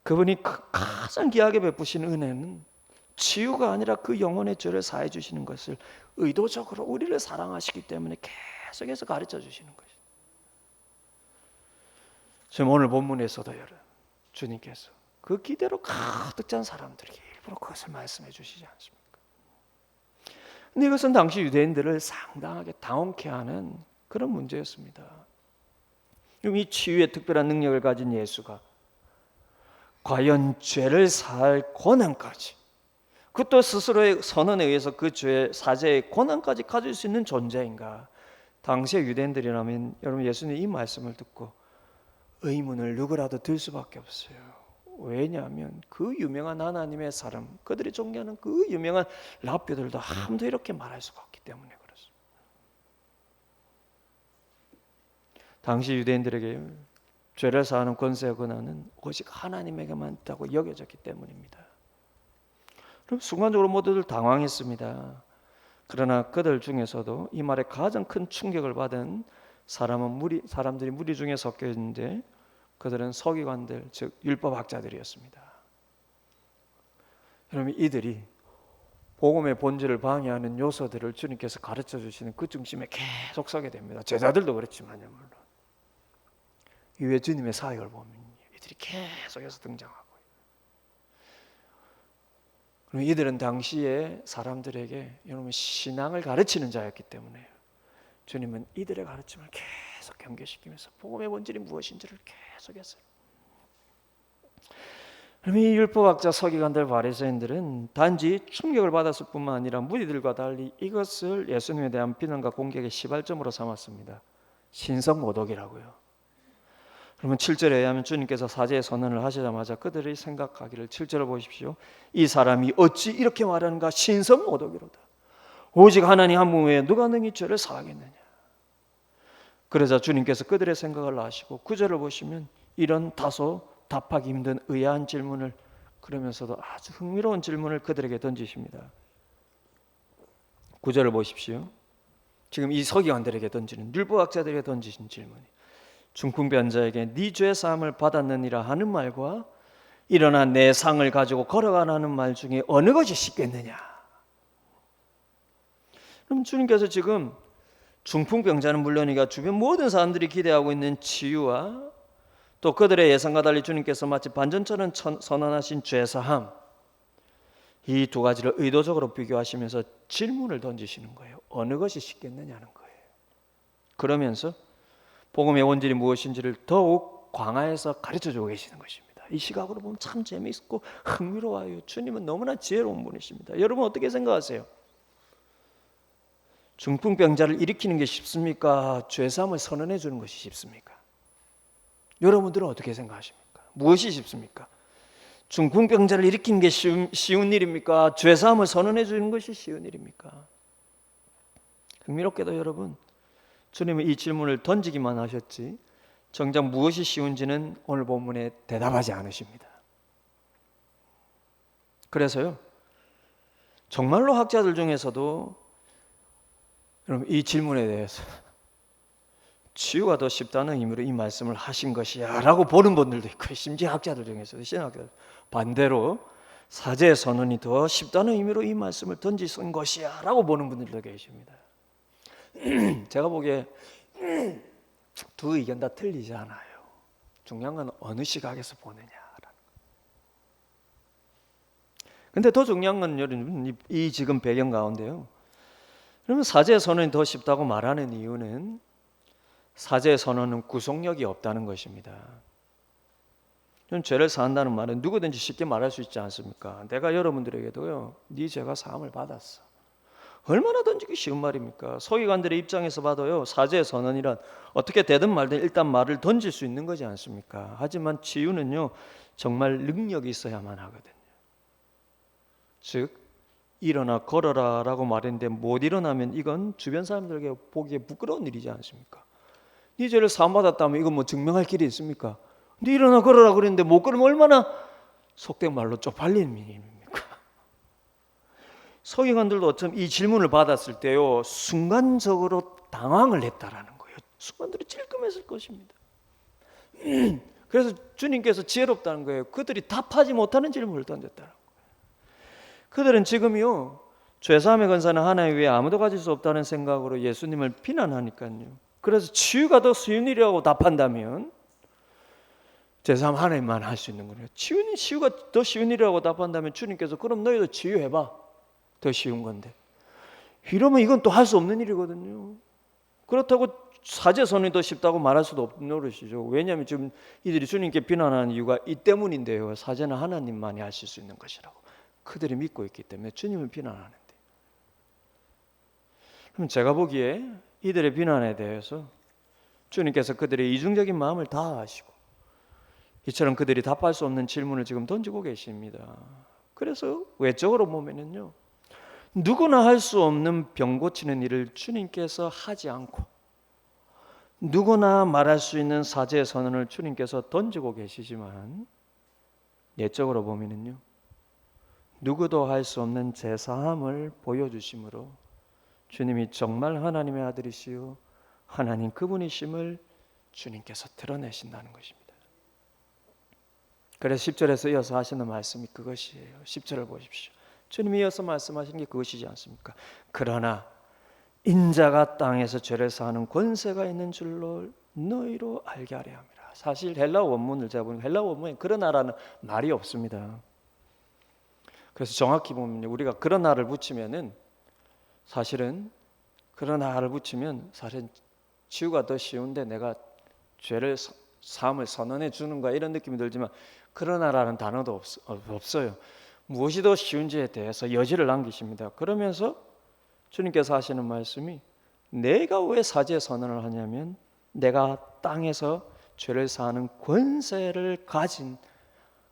그분이 가장 귀하게 베푸신 은혜는 치유가 아니라 그 영혼의 죄를 사해 주시는 것을 의도적으로 우리를 사랑하시기 때문에 계속해서 가르쳐 주시는 것이죠. 지금 오늘 본문에서도 여러분 주님께서 그 기대로 가득 찬 사람들에게 일부러 그것을 말씀해 주시지 않습니까? 근데 이것은 당시 유대인들을 상당하게 당혹해 하는 그런 문제였습니다. 이 치유의 특별한 능력을 가진 예수가 과연 죄를 사할 권한까지, 그것도 스스로의 선언에 의해서 그 죄 사죄의 권한까지 가질 수 있는 존재인가? 당시의 유대인들이라면 여러분 예수님 이 말씀을 듣고 의문을 누구라도 들 수밖에 없어요. 왜냐하면 그 유명한 하나님의 사람, 그들이 존경하는 그 유명한 랍비들도 아무도 이렇게 말할 수가 없기 때문에 그렇습니다. 당시 유대인들에게 죄를 사하는 권세와 권한은 오직 하나님에게만 있다고 여겨졌기 때문입니다. 그럼 순간적으로 모두들 당황했습니다. 그러나 그들 중에서도 이 말에 가장 큰 충격을 받은 사람들이 무리 중에 섞여 있는데 그들은 서기관들, 즉 율법학자들이었습니다. 여러분 이들이 복음의 본질을 방해하는 요소들을 주님께서 가르쳐 주시는 그 중심에 계속 서게 됩니다. 제자들도 그렇지만요, 물론. 이후에 주님의 사역을 보면 이들이 계속해서 등장하고, 그럼 이들은 당시에 사람들에게 여러분 신앙을 가르치는 자였기 때문에 주님은 이들의 가르침을 계속 경계시키면서 복음의 본질이 무엇인지를 계속했어요. 그럼 이 율법학자, 서기관들, 바리새인들은 단지 충격을 받았을 뿐만 아니라 무리들과 달리 이것을 예수님에 대한 비난과 공격의 시발점으로 삼았습니다. 신성모독이라고요. 그러면 7절에 의하면 주님께서 사죄의 선언을 하시자마자 그들이 생각하기를, 7절을 보십시오. 이 사람이 어찌 이렇게 말하는가? 신성모독이로다. 오직 하나님 한 분 외에 누가 능히 죄를 사하겠느냐. 그러자 주님께서 그들의 생각을 아시고 9절을 보시면 이런 다소 답하기 힘든 의아한 질문을, 그러면서도 아주 흥미로운 질문을 그들에게 던지십니다. 9절을 보십시오. 지금 이 서기관들에게 던지는, 율법학자들에게 던지신 질문이 중풍병자에게 네 죄 사함을 받았느니라 하는 말과 일어나 내 상을 가지고 걸어가라는 말 중에 어느 것이 쉽겠느냐? 그럼 주님께서 지금 중풍병자는 물론이가 주변 모든 사람들이 기대하고 있는 치유와 또 그들의 예상과 달리 주님께서 마치 반전처럼 선언하신 죄사함, 이 두 가지를 의도적으로 비교하시면서 질문을 던지시는 거예요. 어느 것이 쉽겠느냐는 거예요. 그러면서 복음의 원질이 무엇인지를 더욱 광화해서 가르쳐주고 계시는 것입니다. 이 시각으로 보면 참 재미있고 흥미로워요. 주님은 너무나 지혜로운 분이십니다. 여러분 어떻게 생각하세요? 중풍병자를 일으키는 게 쉽습니까? 죄사함을 선언해 주는 것이 쉽습니까? 여러분들은 어떻게 생각하십니까? 무엇이 쉽습니까? 중풍병자를 일으키는 게 쉬운 일입니까? 죄사함을 선언해 주는 것이 쉬운 일입니까? 흥미롭게도 여러분, 주님은 이 질문을 던지기만 하셨지 정작 무엇이 쉬운지는 오늘 본문에 대답하지 않으십니다. 그래서요, 정말로 학자들 중에서도 여러분 이 질문에 대해서 치유가 더 쉽다는 의미로 이 말씀을 하신 것이야 라고 보는 분들도 있고, 심지어 학자들 중에서도 신학자들 반대로 사죄의 선언이 더 쉽다는 의미로 이 말씀을 던지신 것이야 라고 보는 분들도 계십니다. 제가 보기에 두 의견 다 틀리지 않아요. 중요한 건 어느 시각에서 보느냐라는 거. 근데 더 중요한 건 여러분 이 지금 배경 가운데요, 그러면 사죄의 선언이 더 쉽다고 말하는 이유는 사죄의 선언은 구속력이 없다는 것입니다. 죄를 사한다는 말은 누구든지 쉽게 말할 수 있지 않습니까? 내가 여러분들에게도요, 네 죄가 사함을 받았어. 얼마나 던지기 쉬운 말입니까? 서기관들의 입장에서 봐도요, 사죄의 선언이란 어떻게 되든 말든 일단 말을 던질 수 있는 거지 않습니까? 하지만 치유는요, 정말 능력이 있어야만 하거든요. 즉 일어나 걸어라 라고 말했는데 못 일어나면 이건 주변 사람들에게 보기에 부끄러운 일이지 않습니까? 네 죄를 사함받았다면 이건 뭐 증명할 길이 있습니까? 네 일어나 걸어라 그랬는데 못 걸으면 얼마나 속된 말로 쪽팔리는 일입니까? 서기관들도 어쩜 이 질문을 받았을 때요, 순간적으로 당황을 했다라는 거예요. 순간적으로 찔끔했을 것입니다. 그래서 주님께서 지혜롭다는 거예요. 그들이 답하지 못하는 질문을 던졌다는 거예요. 그들은 지금요, 죄사함의 권세는 하나님 외에 아무도 가질 수 없다는 생각으로 예수님을 비난하니까요. 그래서 치유가 더 쉬운 일이라고 답한다면 죄사함 하나님만 할 수 있는 거예요. 치유가 더 쉬운 일이라고 답한다면 주님께서 그럼 너희도 치유해봐. 더 쉬운 건데. 이러면 이건 또 할 수 없는 일이거든요. 그렇다고 사죄 선언이 더 쉽다고 말할 수도 없는 노릇이죠. 왜냐하면 지금 이들이 주님께 비난하는 이유가 이 때문인데요. 사죄는 하나님만이 하실 수 있는 것이라고 그들이 믿고 있기 때문에 주님을 비난하는데. 그럼 제가 보기에 이들의 비난에 대해서 주님께서 그들의 이중적인 마음을 다 아시고 이처럼 그들이 답할 수 없는 질문을 지금 던지고 계십니다. 그래서 외적으로 보면은요, 누구나 할 수 없는 병 고치는 일을 주님께서 하지 않고 누구나 말할 수 있는 사죄의 선언을 주님께서 던지고 계시지만 내적으로 보면은요, 누구도 할 수 없는 제사함을 보여주심으로 주님이 정말 하나님의 아들이시요 하나님 그분이심을 주님께서 드러내신다는 것입니다. 그래서 10절에서 이어서 하시는 말씀이 그것이에요. 10절을 보십시오. 주님이 이어서 말씀하신 게 그것이지 않습니까? 그러나 인자가 땅에서 죄를 사하는 권세가 있는 줄로 너희로 알게 하려 함이라. 사실 헬라어 원문을 제가 보니까 헬라어 원문에 그러나라는 말이 없습니다. 그래서 정확히 보면 우리가 그러나를 붙이면은 사실은 그러나를 붙이면 사실 치유가 더 쉬운데 내가 죄를 사함을 선언해 주는 거야 이런 느낌이 들지만 그러나라는 단어도 없어요. 무엇이 더 쉬운지에 대해서 여지를 남기십니다. 그러면서 주님께서 하시는 말씀이 내가 왜 사죄 선언을 하냐면 내가 땅에서 죄를 사하는 권세를 가진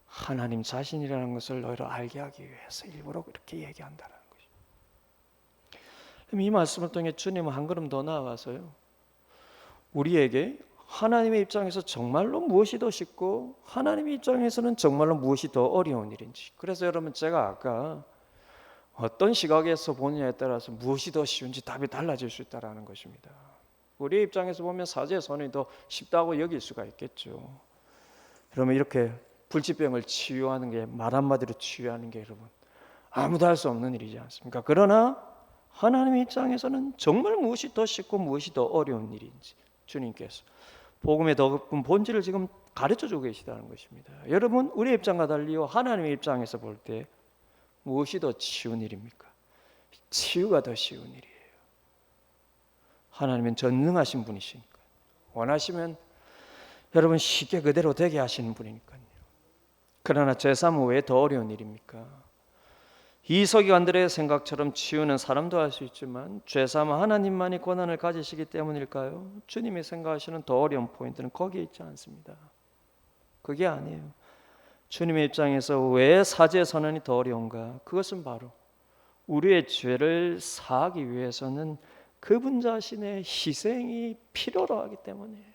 하나님 자신이라는 것을 너희로 알게 하기 위해서 일부러 그렇게 얘기한다는 것입니다. 이 말씀을 통해 주님은 한 걸음 더 나아가서요, 우리에게 하나님의 입장에서 정말로 무엇이 더 쉽고 하나님의 입장에서는 정말로 무엇이 더 어려운 일인지, 그래서 여러분 제가 아까 어떤 시각에서 보느냐에 따라서 무엇이 더 쉬운지 답이 달라질 수 있다는 것입니다. 우리의 입장에서 보면 사죄의 선언이 더 쉽다고 여길 수가 있겠죠. 그러면 이렇게 불치병을 치유하는 게, 말 한마디로 치유하는 게 여러분 아무도 할 수 없는 일이지 않습니까? 그러나 하나님의 입장에서는 정말 무엇이 더 쉽고 무엇이 더 어려운 일인지 주님께서 복음의 더 깊은 본질을 지금 가르쳐주고 계시다는 것입니다. 여러분, 우리의 입장과 달리요, 하나님의 입장에서 볼 때 무엇이 더 쉬운 일입니까? 치유가 더 쉬운 일이에요. 하나님은 전능하신 분이시니까, 원하시면 여러분 쉽게 그대로 되게 하시는 분이니까요. 그러나 죄사함은 왜 더 어려운 일입니까? 이 서기관들의 생각처럼 치유는 사람도 할 수 있지만 죄사함은 하나님만이 권한을 가지시기 때문일까요? 주님이 생각하시는 더 어려운 포인트는 거기에 있지 않습니다. 그게 아니에요. 주님의 입장에서 왜 사죄 선언이 더 어려운가? 그것은 바로 우리의 죄를 사하기 위해서는 그분 자신의 희생이 필요로 하기 때문이에요.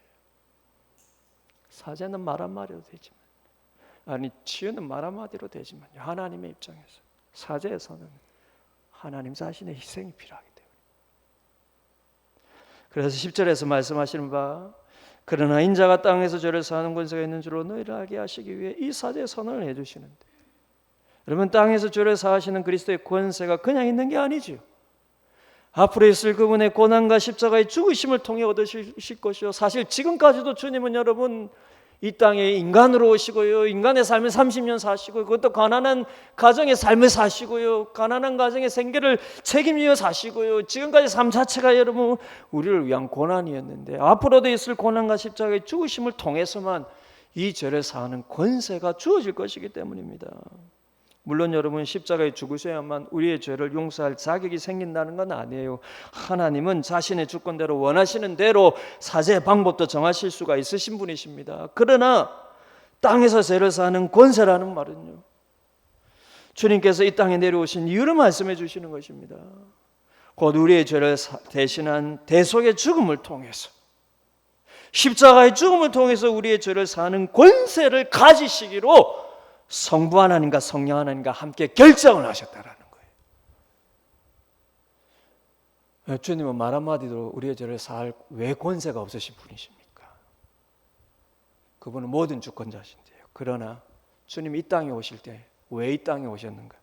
사죄는 말 한마디로 되지만, 아니 치유는 말 한마디로 되지만, 하나님의 입장에서 사죄에서는 하나님 자신의 희생이 필요하기 때문에. 그래서 10절에서 말씀하시는 바, 그러나 인자가 땅에서 죄를 사하는 권세가 있는 줄로 너희를 알게 하시기 위해 이 사죄 선언을 해주시는데, 여러분, 땅에서 죄를 사하시는 그리스도의 권세가 그냥 있는 게 아니죠. 앞으로 있을 그분의 고난과 십자가의 죽으심을 통해 얻으실 것이요, 사실 지금까지도 주님은 여러분 이 땅에 인간으로 오시고요, 인간의 삶을 30년 사시고, 그것도 가난한 가정의 삶을 사시고요, 가난한 가정의 생계를 책임지어 사시고요, 지금까지 삶 자체가 여러분 우리를 위한 고난이었는데, 앞으로도 있을 고난과 십자가의 죽으심을 통해서만 이 죄를 사하는 권세가 주어질 것이기 때문입니다. 물론 여러분, 십자가에 죽으셔야만 우리의 죄를 용서할 자격이 생긴다는 건 아니에요. 하나님은 자신의 주권대로 원하시는 대로 사죄의 방법도 정하실 수가 있으신 분이십니다. 그러나 땅에서 죄를 사하는 권세라는 말은요, 주님께서 이 땅에 내려오신 이유를 말씀해 주시는 것입니다. 곧 우리의 죄를 대신한 대속의 죽음을 통해서, 십자가의 죽음을 통해서 우리의 죄를 사하는 권세를 가지시기로 성부 하나님과 성령 하나님과 함께 결정을 하셨다라는 거예요. 주님은 말 한마디로 우리의 죄를 사할 왜 권세가 없으신 분이십니까? 그분은 모든 주권자신데요. 그러나 주님이 이 땅에 오실 때 왜 이 땅에 오셨는가?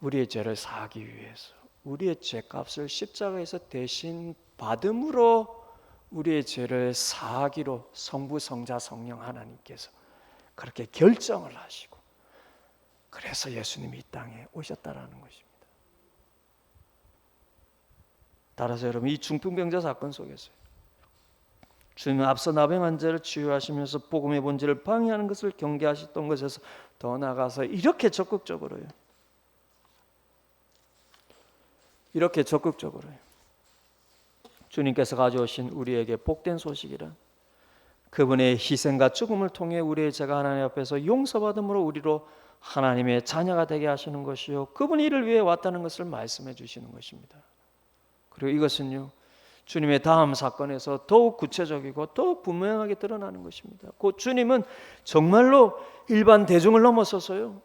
우리의 죄를 사하기 위해서, 우리의 죄값을 십자가에서 대신 받음으로 우리의 죄를 사하기로 성부, 성자, 성령 하나님께서 그렇게 결정을 하시고, 그래서 예수님이 이 땅에 오셨다라는 것입니다. 따라서 여러분, 이 중풍병자 사건 속에서 주님은 앞서 나병 환자를 치유하시면서 복음의 본질을 방해하는 것을 경계하셨던 것에서 더 나아가서 이렇게 적극적으로요, 주님께서 가져오신 우리에게 복된 소식이란, 그분의 희생과 죽음을 통해 우리의 죄가 하나님 앞에서 용서받음으로 우리로 하나님의 자녀가 되게 하시는 것이요, 그분이 이를 위해 왔다는 것을 말씀해 주시는 것입니다. 그리고 이것은요, 주님의 다음 사건에서 더욱 구체적이고 더욱 분명하게 드러나는 것입니다. 곧 주님은 정말로 일반 대중을 넘어서서요,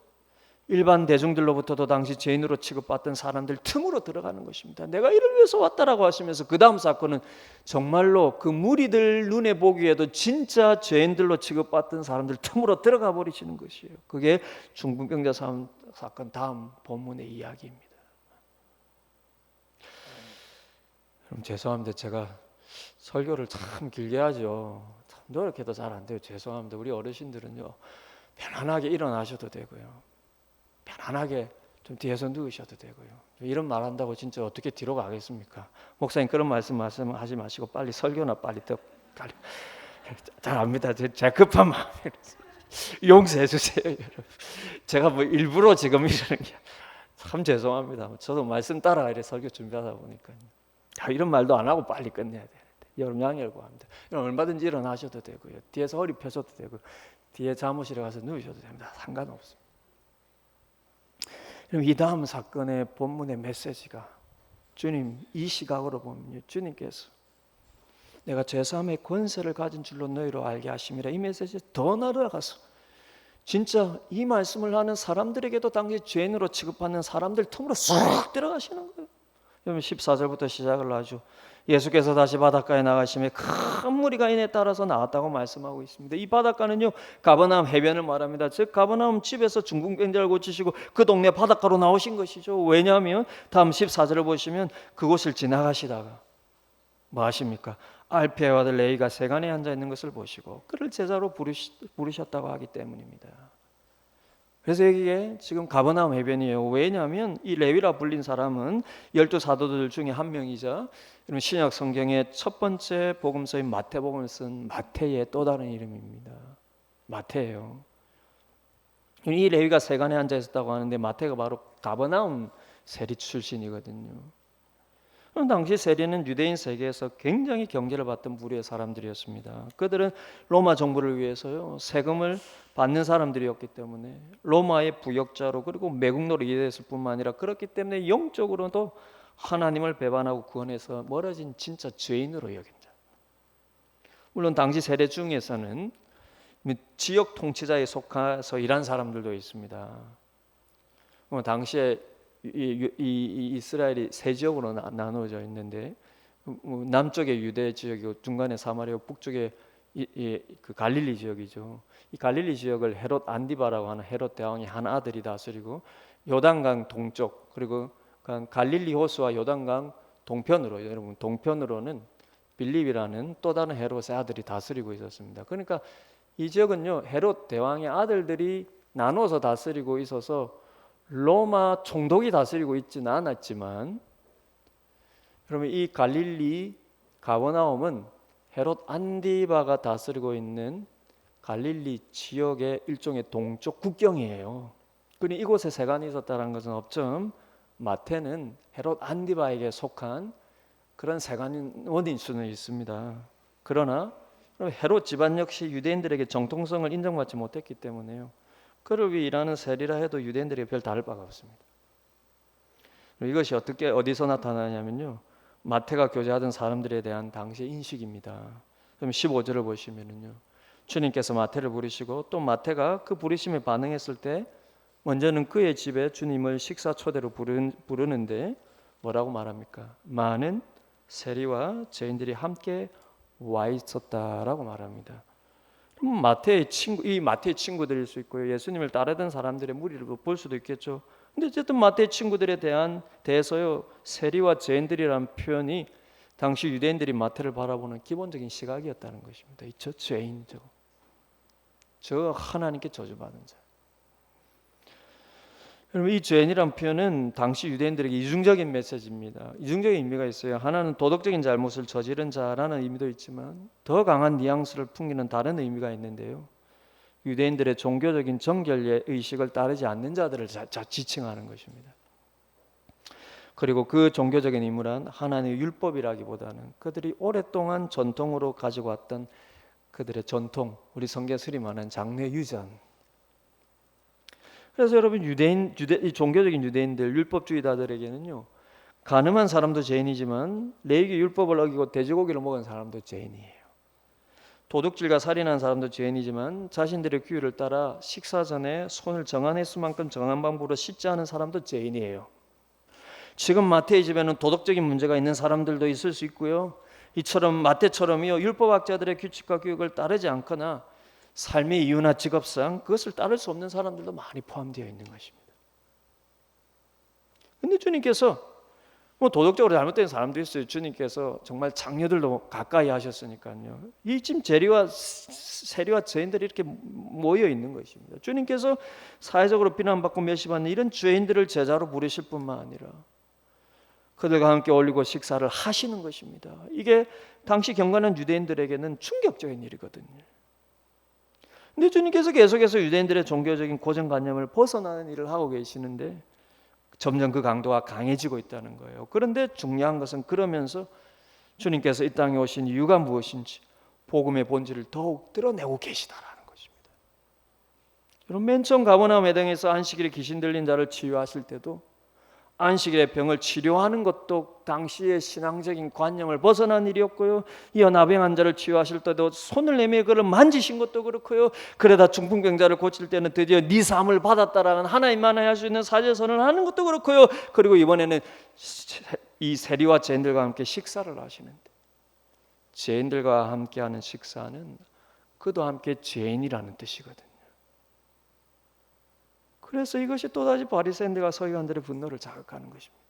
일반 대중들로부터도 당시 죄인으로 취급받던 사람들 틈으로 들어가는 것입니다. 내가 이를 위해서 왔다라고 하시면서 그 다음 사건은 정말로 그 무리들 눈에 보기에도 진짜 죄인들로 취급받던 사람들 틈으로 들어가 버리시는 것이에요. 그게 중풍병자 사건 다음 본문의 이야기입니다. 그럼 죄송합니다. 제가 설교를 참 길게 하죠. 참 노력해도 잘 안 돼요. 죄송합니다. 우리 어르신들은요, 편안하게 일어나셔도 되고요, 편안하게 좀 뒤에서 누우셔도 되고요. 이런 말 한다고 진짜 어떻게 뒤로 가겠습니까? 목사님, 그런 말씀하지 마시고 빨리 설교나 빨리 잘 압니다. 제가 급한 마음이라서 용서해 주세요, 여러분. 제가 뭐 일부러 지금 이러는 게 참 죄송합니다. 저도 말씀 따라 이렇게 설교 준비하다 보니까 이런 말도 안 하고 빨리 끝내야 되는데 여러분 양해를 구합니다. 얼마든지 일어나셔도 되고요, 뒤에서 허리 펴셔도 되고, 뒤에 사무실에 가서 누우셔도 됩니다. 상관없습니다. 이 다음 사건의 본문의 메시지가, 주님 이 시각으로 보면 주님께서 내가 죄사함의 권세를 가진 줄로 너희로 알게 하심이라, 이 메시지에 더 나아가서 진짜 이 말씀을 하는 사람들에게도 당시 죄인으로 취급하는 사람들 틈으로 쏙 들어가시는 거예요. 여러분 14절부터 시작을 하죠. 예수께서 다시 바닷가에 나가시며 큰 무리가 이에 따라서 나왔다고 말씀하고 있습니다. 이 바닷가는요 가버나움 해변을 말합니다. 즉 가버나움 집에서 중풍병자를 고치시고 그 동네 바닷가로 나오신 것이죠. 왜냐하면 다음 14절을 보시면 그곳을 지나가시다가 뭐 하십니까? 알피아의 아들 레위가 세간에 앉아 있는 것을 보시고 그를 제자로 부르셨다고 하기 때문입니다. 그래서 여기에 지금 가버나움 해변이에요. 왜냐하면 이 레위라 불린 사람은 12사도들 중에 한 명이자 신약 성경의 첫 번째 복음서인 마태복음을 쓴 마태의 또 다른 이름입니다. 마태예요. 이 레위가 세간에 앉아 있었다고 하는데 마태가 바로 가버나움 세리 출신이거든요. 당시 세리는 유대인 세계에서 굉장히 경계를 받던 부류의 사람들이었습니다. 그들은 로마 정부를 위해서요 세금을 받는 사람들이었기 때문에 로마의 부역자로 그리고 매국노로 이해됐을 뿐만 아니라 그렇기 때문에 영적으로도 하나님을 배반하고 구원해서 멀어진 진짜 죄인으로 여긴 자. 물론 당시 세례 중에서는 지역 통치자에 속해서 일한 사람들도 있습니다. 당시에 이 이스라엘이 세 지역으로 나누어져 있는데 남쪽에 유대 지역이고 중간에 사마리아, 북쪽에 그 갈릴리 지역이죠. 이 갈릴리 지역을 헤롯 안디바라고 하는 헤롯 대왕의 한 아들이 다스리고 요단강 동쪽 그리고 갈릴리 호수와 요단강 동편으로 여러분 동편으로는 빌립이라는 또 다른 헤롯의 아들이 다스리고 있었습니다. 그러니까 이 지역은요 헤롯 대왕의 아들들이 나눠서 다스리고 있어서 로마 총독이 다스리고 있지는 않았지만 그러면 이 갈릴리 가버나움은 헤롯 안디바가 다스리고 있는 갈릴리 지역의 일종의 동쪽 국경이에요. 그러니 이곳에 세간이 있었다는 것은 업점 마태는 헤롯 안디바에게 속한 그런 세간원일 수는 있습니다. 그러나 헤롯 집안 역시 유대인들에게 정통성을 인정받지 못했기 때문에요. 그를 위해 일하는 세리라 해도 유대인들에게 별 다를 바가 없습니다. 이것이 어디서 나타나냐면요. 마태가 교제하던 사람들에 대한 당시의 인식입니다. 그럼 15절을 보시면은요. 주님께서 마태를 부르시고 또 마태가 그 부르심에 반응했을 때 먼저는 그의 집에 주님을 식사 초대로 부르는데 뭐라고 말합니까? 많은 세리와 죄인들이 함께 와 있었다라고 말합니다. 마태의 친구들일 수 있고요. 예수님을 따르던 사람들의 무리를 볼 수도 있겠죠. 근데 어쨌든 마태의 친구들에 대해서요 세리와 죄인들이라는 표현이 당시 유대인들이 마태를 바라보는 기본적인 시각이었다는 것입니다. 저 죄인, 저 하나님께 저주받은 자. 여러분 이 죄인이란 표현은 당시 유대인들에게 이중적인 메시지입니다. 이중적인 의미가 있어요. 하나는 도덕적인 잘못을 저지른 자라는 의미도 있지만 더 강한 뉘앙스를 풍기는 다른 의미가 있는데요. 유대인들의 종교적인 정결의 의식을 따르지 않는 자들을 지칭하는 것입니다. 그리고 그 종교적인 의무란 하나님의 율법이라기보다는 그들이 오랫동안 전통으로 가지고 왔던 그들의 전통, 우리 성경에 흔히 말하는 장래 유전. 그래서 여러분 이 종교적인 유대인들, 율법주의자들에게는요 가늠한 사람도 죄인이지만 레위기 율법을 어기고 돼지고기를 먹은 사람도 죄인이에요. 도둑질과 살인한 사람도 죄인이지만 자신들의 규율을 따라 식사 전에 손을 정한 횟수만큼 정한 방법으로 씻지 않은 사람도 죄인이에요. 지금 마태의 집에는 도덕적인 문제가 있는 사람들도 있을 수 있고요. 이처럼 마태처럼요 율법학자들의 규칙과 교육을 따르지 않거나 삶의 이유나 직업상 그것을 따를 수 없는 사람들도 많이 포함되어 있는 것입니다. 근데 주님께서 도덕적으로 잘못된 사람도 있어요. 주님께서 정말 장녀들도 가까이 하셨으니까요. 이 지금 세리와 죄인들이 이렇게 모여 있는 것입니다. 주님께서 사회적으로 비난받고 멸시받는 이런 죄인들을 제자로 부르실 뿐만 아니라 그들과 함께 어울리고 식사를 하시는 것입니다. 이게 당시 경건한 유대인들에게는 충격적인 일이거든요. 근데 주님께서 계속해서 유대인들의 종교적인 고정관념을 벗어나는 일을 하고 계시는데 점점 그 강도가 강해지고 있다는 거예요. 그런데 중요한 것은 그러면서 주님께서 이 땅에 오신 이유가 무엇인지 복음의 본질을 더욱 드러내고 계시다라는 것입니다. 여러분 맨 처음 가버나움 회당에서 안식일에 귀신 들린 자를 치유하실 때도 안식일에 병을 치료하는 것도 당시의 신앙적인 관념을 벗어난 일이었고요. 이어 나병 환자를 치유하실 때도 손을 내밀어 그를 만지신 것도 그렇고요. 그러다 중풍병자를 고칠 때는 드디어 네 삶을 받았다라는 하나님만이 할 수 있는 사죄선을 하는 것도 그렇고요. 그리고 이번에는 이 세리와 죄인들과 함께 식사를 하시는데, 죄인들과 함께하는 식사는 그도 함께 죄인이라는 뜻이거든요. 그래서 이것이 또다시 바리새인들과 서기관들의 분노를 자극하는 것입니다.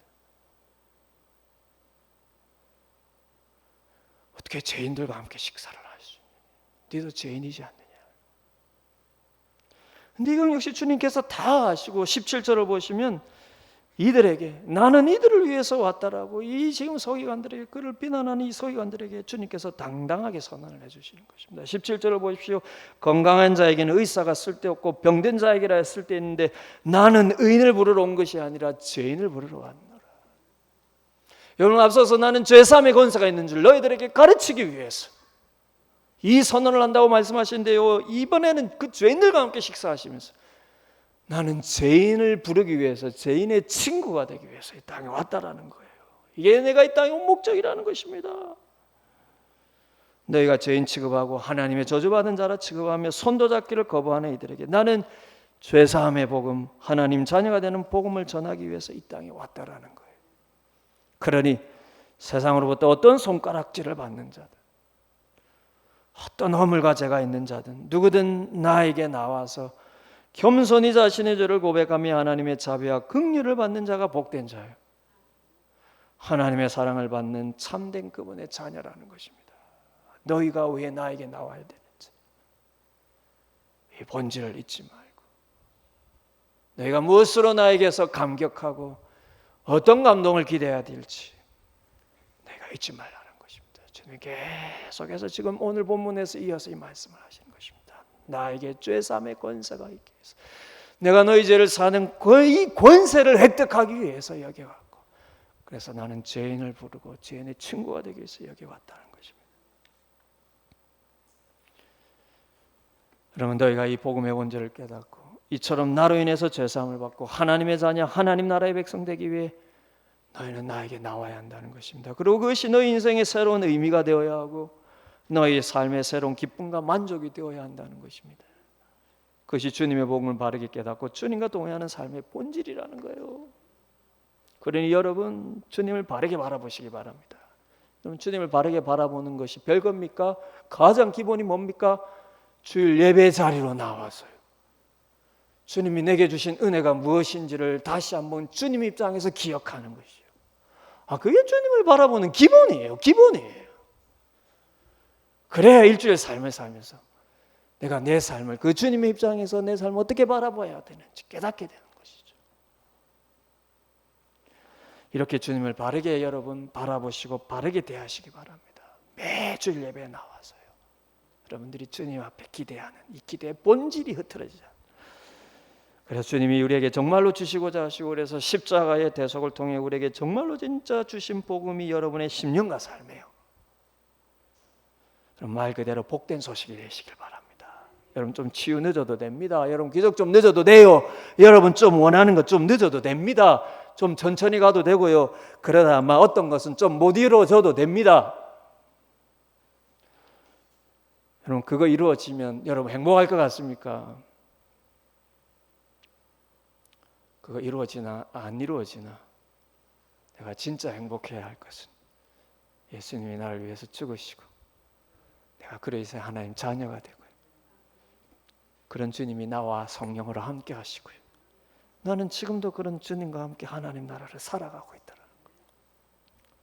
어떻게 죄인들과 함께 식사를 할 수 있느냐? 너도 죄인이지 않느냐? 근데 이건 역시 주님께서 다 아시고 17절을 보시면 이들에게 나는 이들을 위해서 왔다라고 이 지금 서기관들에게 그를 비난하는 이 서기관들에게 주님께서 당당하게 선언을 해주시는 것입니다. 17절을 보십시오. 건강한 자에게는 의사가 쓸데없고 병든 자에게라 했을 때 있는데 나는 의인을 부르러 온 것이 아니라 죄인을 부르러 왔노라. 여러분, 앞서서 나는 죄사함의 권세가 있는 줄 너희들에게 가르치기 위해서 이 선언을 한다고 말씀하시는데요, 이번에는 그 죄인들과 함께 식사하시면서 나는 죄인을 부르기 위해서, 죄인의 친구가 되기 위해서 이 땅에 왔다라는 거예요. 이게 내가 이 땅에 온 목적이라는 것입니다. 너희가 죄인 취급하고 하나님의 저주받은 자라 취급하며 손도 잡기를 거부하는 이들에게 나는 죄사함의 복음, 하나님 자녀가 되는 복음을 전하기 위해서 이 땅에 왔다라는 거예요. 그러니 세상으로부터 어떤 손가락질을 받는 자든, 어떤 허물과 죄가 있는 자든 누구든 나에게 나와서 겸손히 자신의 죄를 고백하며 하나님의 자비와 긍휼을 받는 자가 복된 자예요. 하나님의 사랑을 받는 참된 그분의 자녀라는 것입니다. 너희가 왜 나에게 나와야 되는지 이 본질을 잊지 말고, 너희가 무엇으로 나에게서 감격하고 어떤 감동을 기대해야 될지 내가 잊지 말라는 것입니다. 주님 계속해서 지금 오늘 본문에서 이어서 이 말씀을 하시는 것입니다. 나에게 죄사함의 권세가 있기 위해서, 내가 너희 죄를 사는 이 권세를 획득하기 위해서 여기 왔고, 그래서 나는 죄인을 부르고 죄인의 친구가 되기 위해서 여기 왔다는 것입니다. 여러분, 너희가 이 복음의 본질을 깨닫고 이처럼 나로 인해서 죄사함을 받고 하나님의 자녀, 하나님 나라의 백성 되기 위해 너희는 나에게 나와야 한다는 것입니다. 그리고 그것이 너희 인생의 새로운 의미가 되어야 하고 너희의 삶의 새로운 기쁨과 만족이 되어야 한다는 것입니다. 그것이 주님의 복음을 바르게 깨닫고 주님과 동행하는 삶의 본질이라는 거예요. 그러니 여러분, 주님을 바르게 바라보시기 바랍니다. 여러분, 주님을 바르게 바라보는 것이 별겁니까? 가장 기본이 뭡니까? 주일 예배 자리로 나와서요, 주님이 내게 주신 은혜가 무엇인지를 다시 한번 주님 입장에서 기억하는 것이요. 그게 주님을 바라보는 기본이에요. 기본이에요. 그래야 일주일 삶을 살면서 내가 내 삶을 그 주님의 입장에서 내 삶을 어떻게 바라봐야 되는지 깨닫게 되는 것이죠. 이렇게 주님을 바르게 여러분 바라보시고 바르게 대하시기 바랍니다. 매주일 예배에 나와서요, 여러분들이 주님 앞에 기대하는 이 기대의 본질이 흐트러지지 않아요. 그래서 주님이 우리에게 정말로 주시고자 하시고, 그래서 십자가의 대속을 통해 우리에게 정말로 진짜 주신 복음이 여러분의 심령과 삶이에요. 그럼 말 그대로 복된 소식이 되시길 바랍니다. 여러분, 좀 치유 늦어도 됩니다. 여러분, 기적 좀 늦어도 돼요. 여러분, 좀 원하는 것 좀 늦어도 됩니다. 좀 천천히 가도 되고요. 그러다 아마 어떤 것은 좀 못 이루어져도 됩니다. 여러분, 그거 이루어지면 여러분 행복할 것 같습니까? 그거 이루어지나 안 이루어지나 내가 진짜 행복해야 할 것은 예수님이 나를 위해서 죽으시고 내가 그래서 하나님 자녀가 되고요, 그런 주님이 나와 성령으로 함께 하시고요, 나는 지금도 그런 주님과 함께 하나님 나라를 살아가고 있다는 거예요.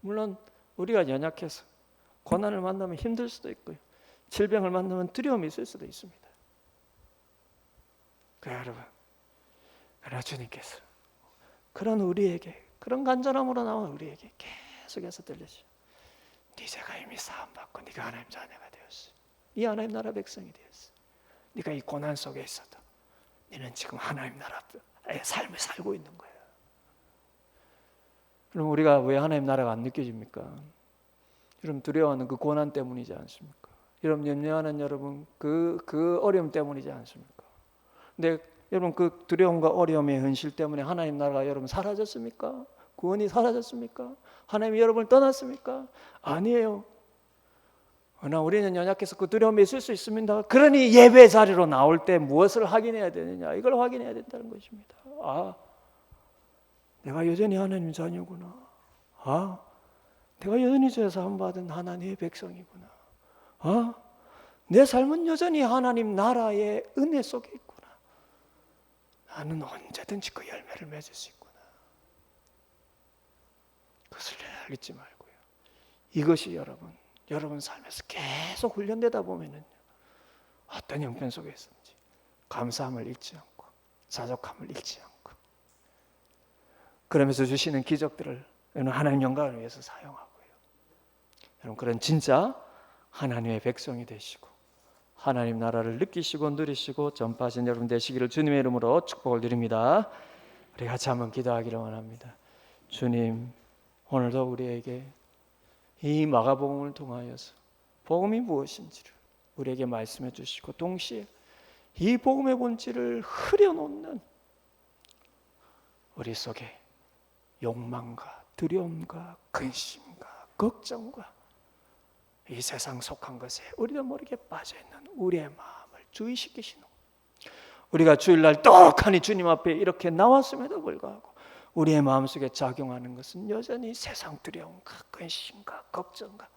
물론 우리가 연약해서 고난을 만나면 힘들 수도 있고요, 질병을 만나면 두려움이 있을 수도 있습니다. 그래 여러분, 그러나 주님께서 그런 우리에게, 그런 간절함으로 나온 우리에게 계속해서 들려주시오. 네 죄가 이미 사함받고 네가 하나님 자녀가 되었어. 네 하나님 나라 백성이 되었어. 네가 이 고난 속에 있어도 너는 지금 하나님 나라의 삶을 살고 있는 거예요. 그럼 우리가 왜 하나님 나라가 안 느껴집니까? 여러분, 두려워하는 그 고난 때문이지 않습니까? 여러분, 염려하는 여러분 그 어려움 때문이지 않습니까? 근데 여러분, 그 두려움과 어려움의 현실 때문에 하나님 나라가 여러분 사라졌습니까? 구원이 사라졌습니까? 하나님이 여러분을 떠났습니까? 아니에요. 그러나 우리는 연약해서 그 두려움이 있을 수 있습니다. 그러니 예배 자리로 나올 때 무엇을 확인해야 되느냐, 이걸 확인해야 된다는 것입니다. 내가 여전히 하나님 자녀구나. 내가 여전히 죄 사함 받은 하나님의 백성이구나. 내 삶은 여전히 하나님 나라의 은혜 속에 있구나. 나는 언제든지 그 열매를 맺을 수 있구나. 그것을 잊지 말고요. 이것이 여러분 삶에서 계속 훈련되다 보면은 어떤 형편 속에 있든지 감사함을 잃지 않고 자족함을 잃지 않고 그러면서 주시는 기적들을 하나님 영광을 위해서 사용하고요. 여러분 그런 진짜 하나님의 백성이 되시고 하나님 나라를 느끼시고 누리시고 전파하신 여러분 되시기를 주님의 이름으로 축복을 드립니다. 우리 같이 한번 기도하기를 원합니다. 주님, 오늘도 우리에게 이 마가복음을 통하여서 복음이 무엇인지를 우리에게 말씀해 주시고 동시에 이 복음의 본질을 흐려놓는 우리 속에 욕망과 두려움과 근심과 걱정과 이 세상 속한 것에 우리도 모르게 빠져있는 우리의 마음을 주의시키시는, 우리가 주일날 떡하니 주님 앞에 이렇게 나왔음에도 불구하고 우리의 마음속에 작용하는 것은 여전히 세상 두려움과 근심과 걱정과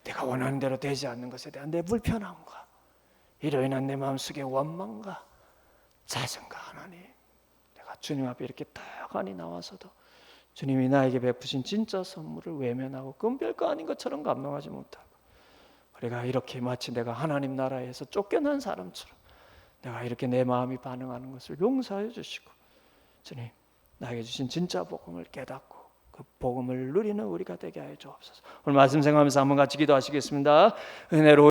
내가 원하는 대로 되지 않는 것에 대한 내 불편함과 이로 인한 내 마음속의 원망과 자성과 하나님, 내가 주님 앞에 이렇게 떡하니 나와서도 주님이 나에게 베푸신 진짜 선물을 외면하고 그건 별거 아닌 것처럼 감동하지 못하고 우리가 이렇게 마치 내가 하나님 나라에서 쫓겨난 사람처럼 내가 이렇게 내 마음이 반응하는 것을 용서해 주시고 주님 나에게 주신 진짜 복음을 깨닫고 그 복음을 누리는 우리가 되게 하여 주옵소서. 오늘 말씀 생각하면서 한번 같이 기도하시겠습니다. 은혜로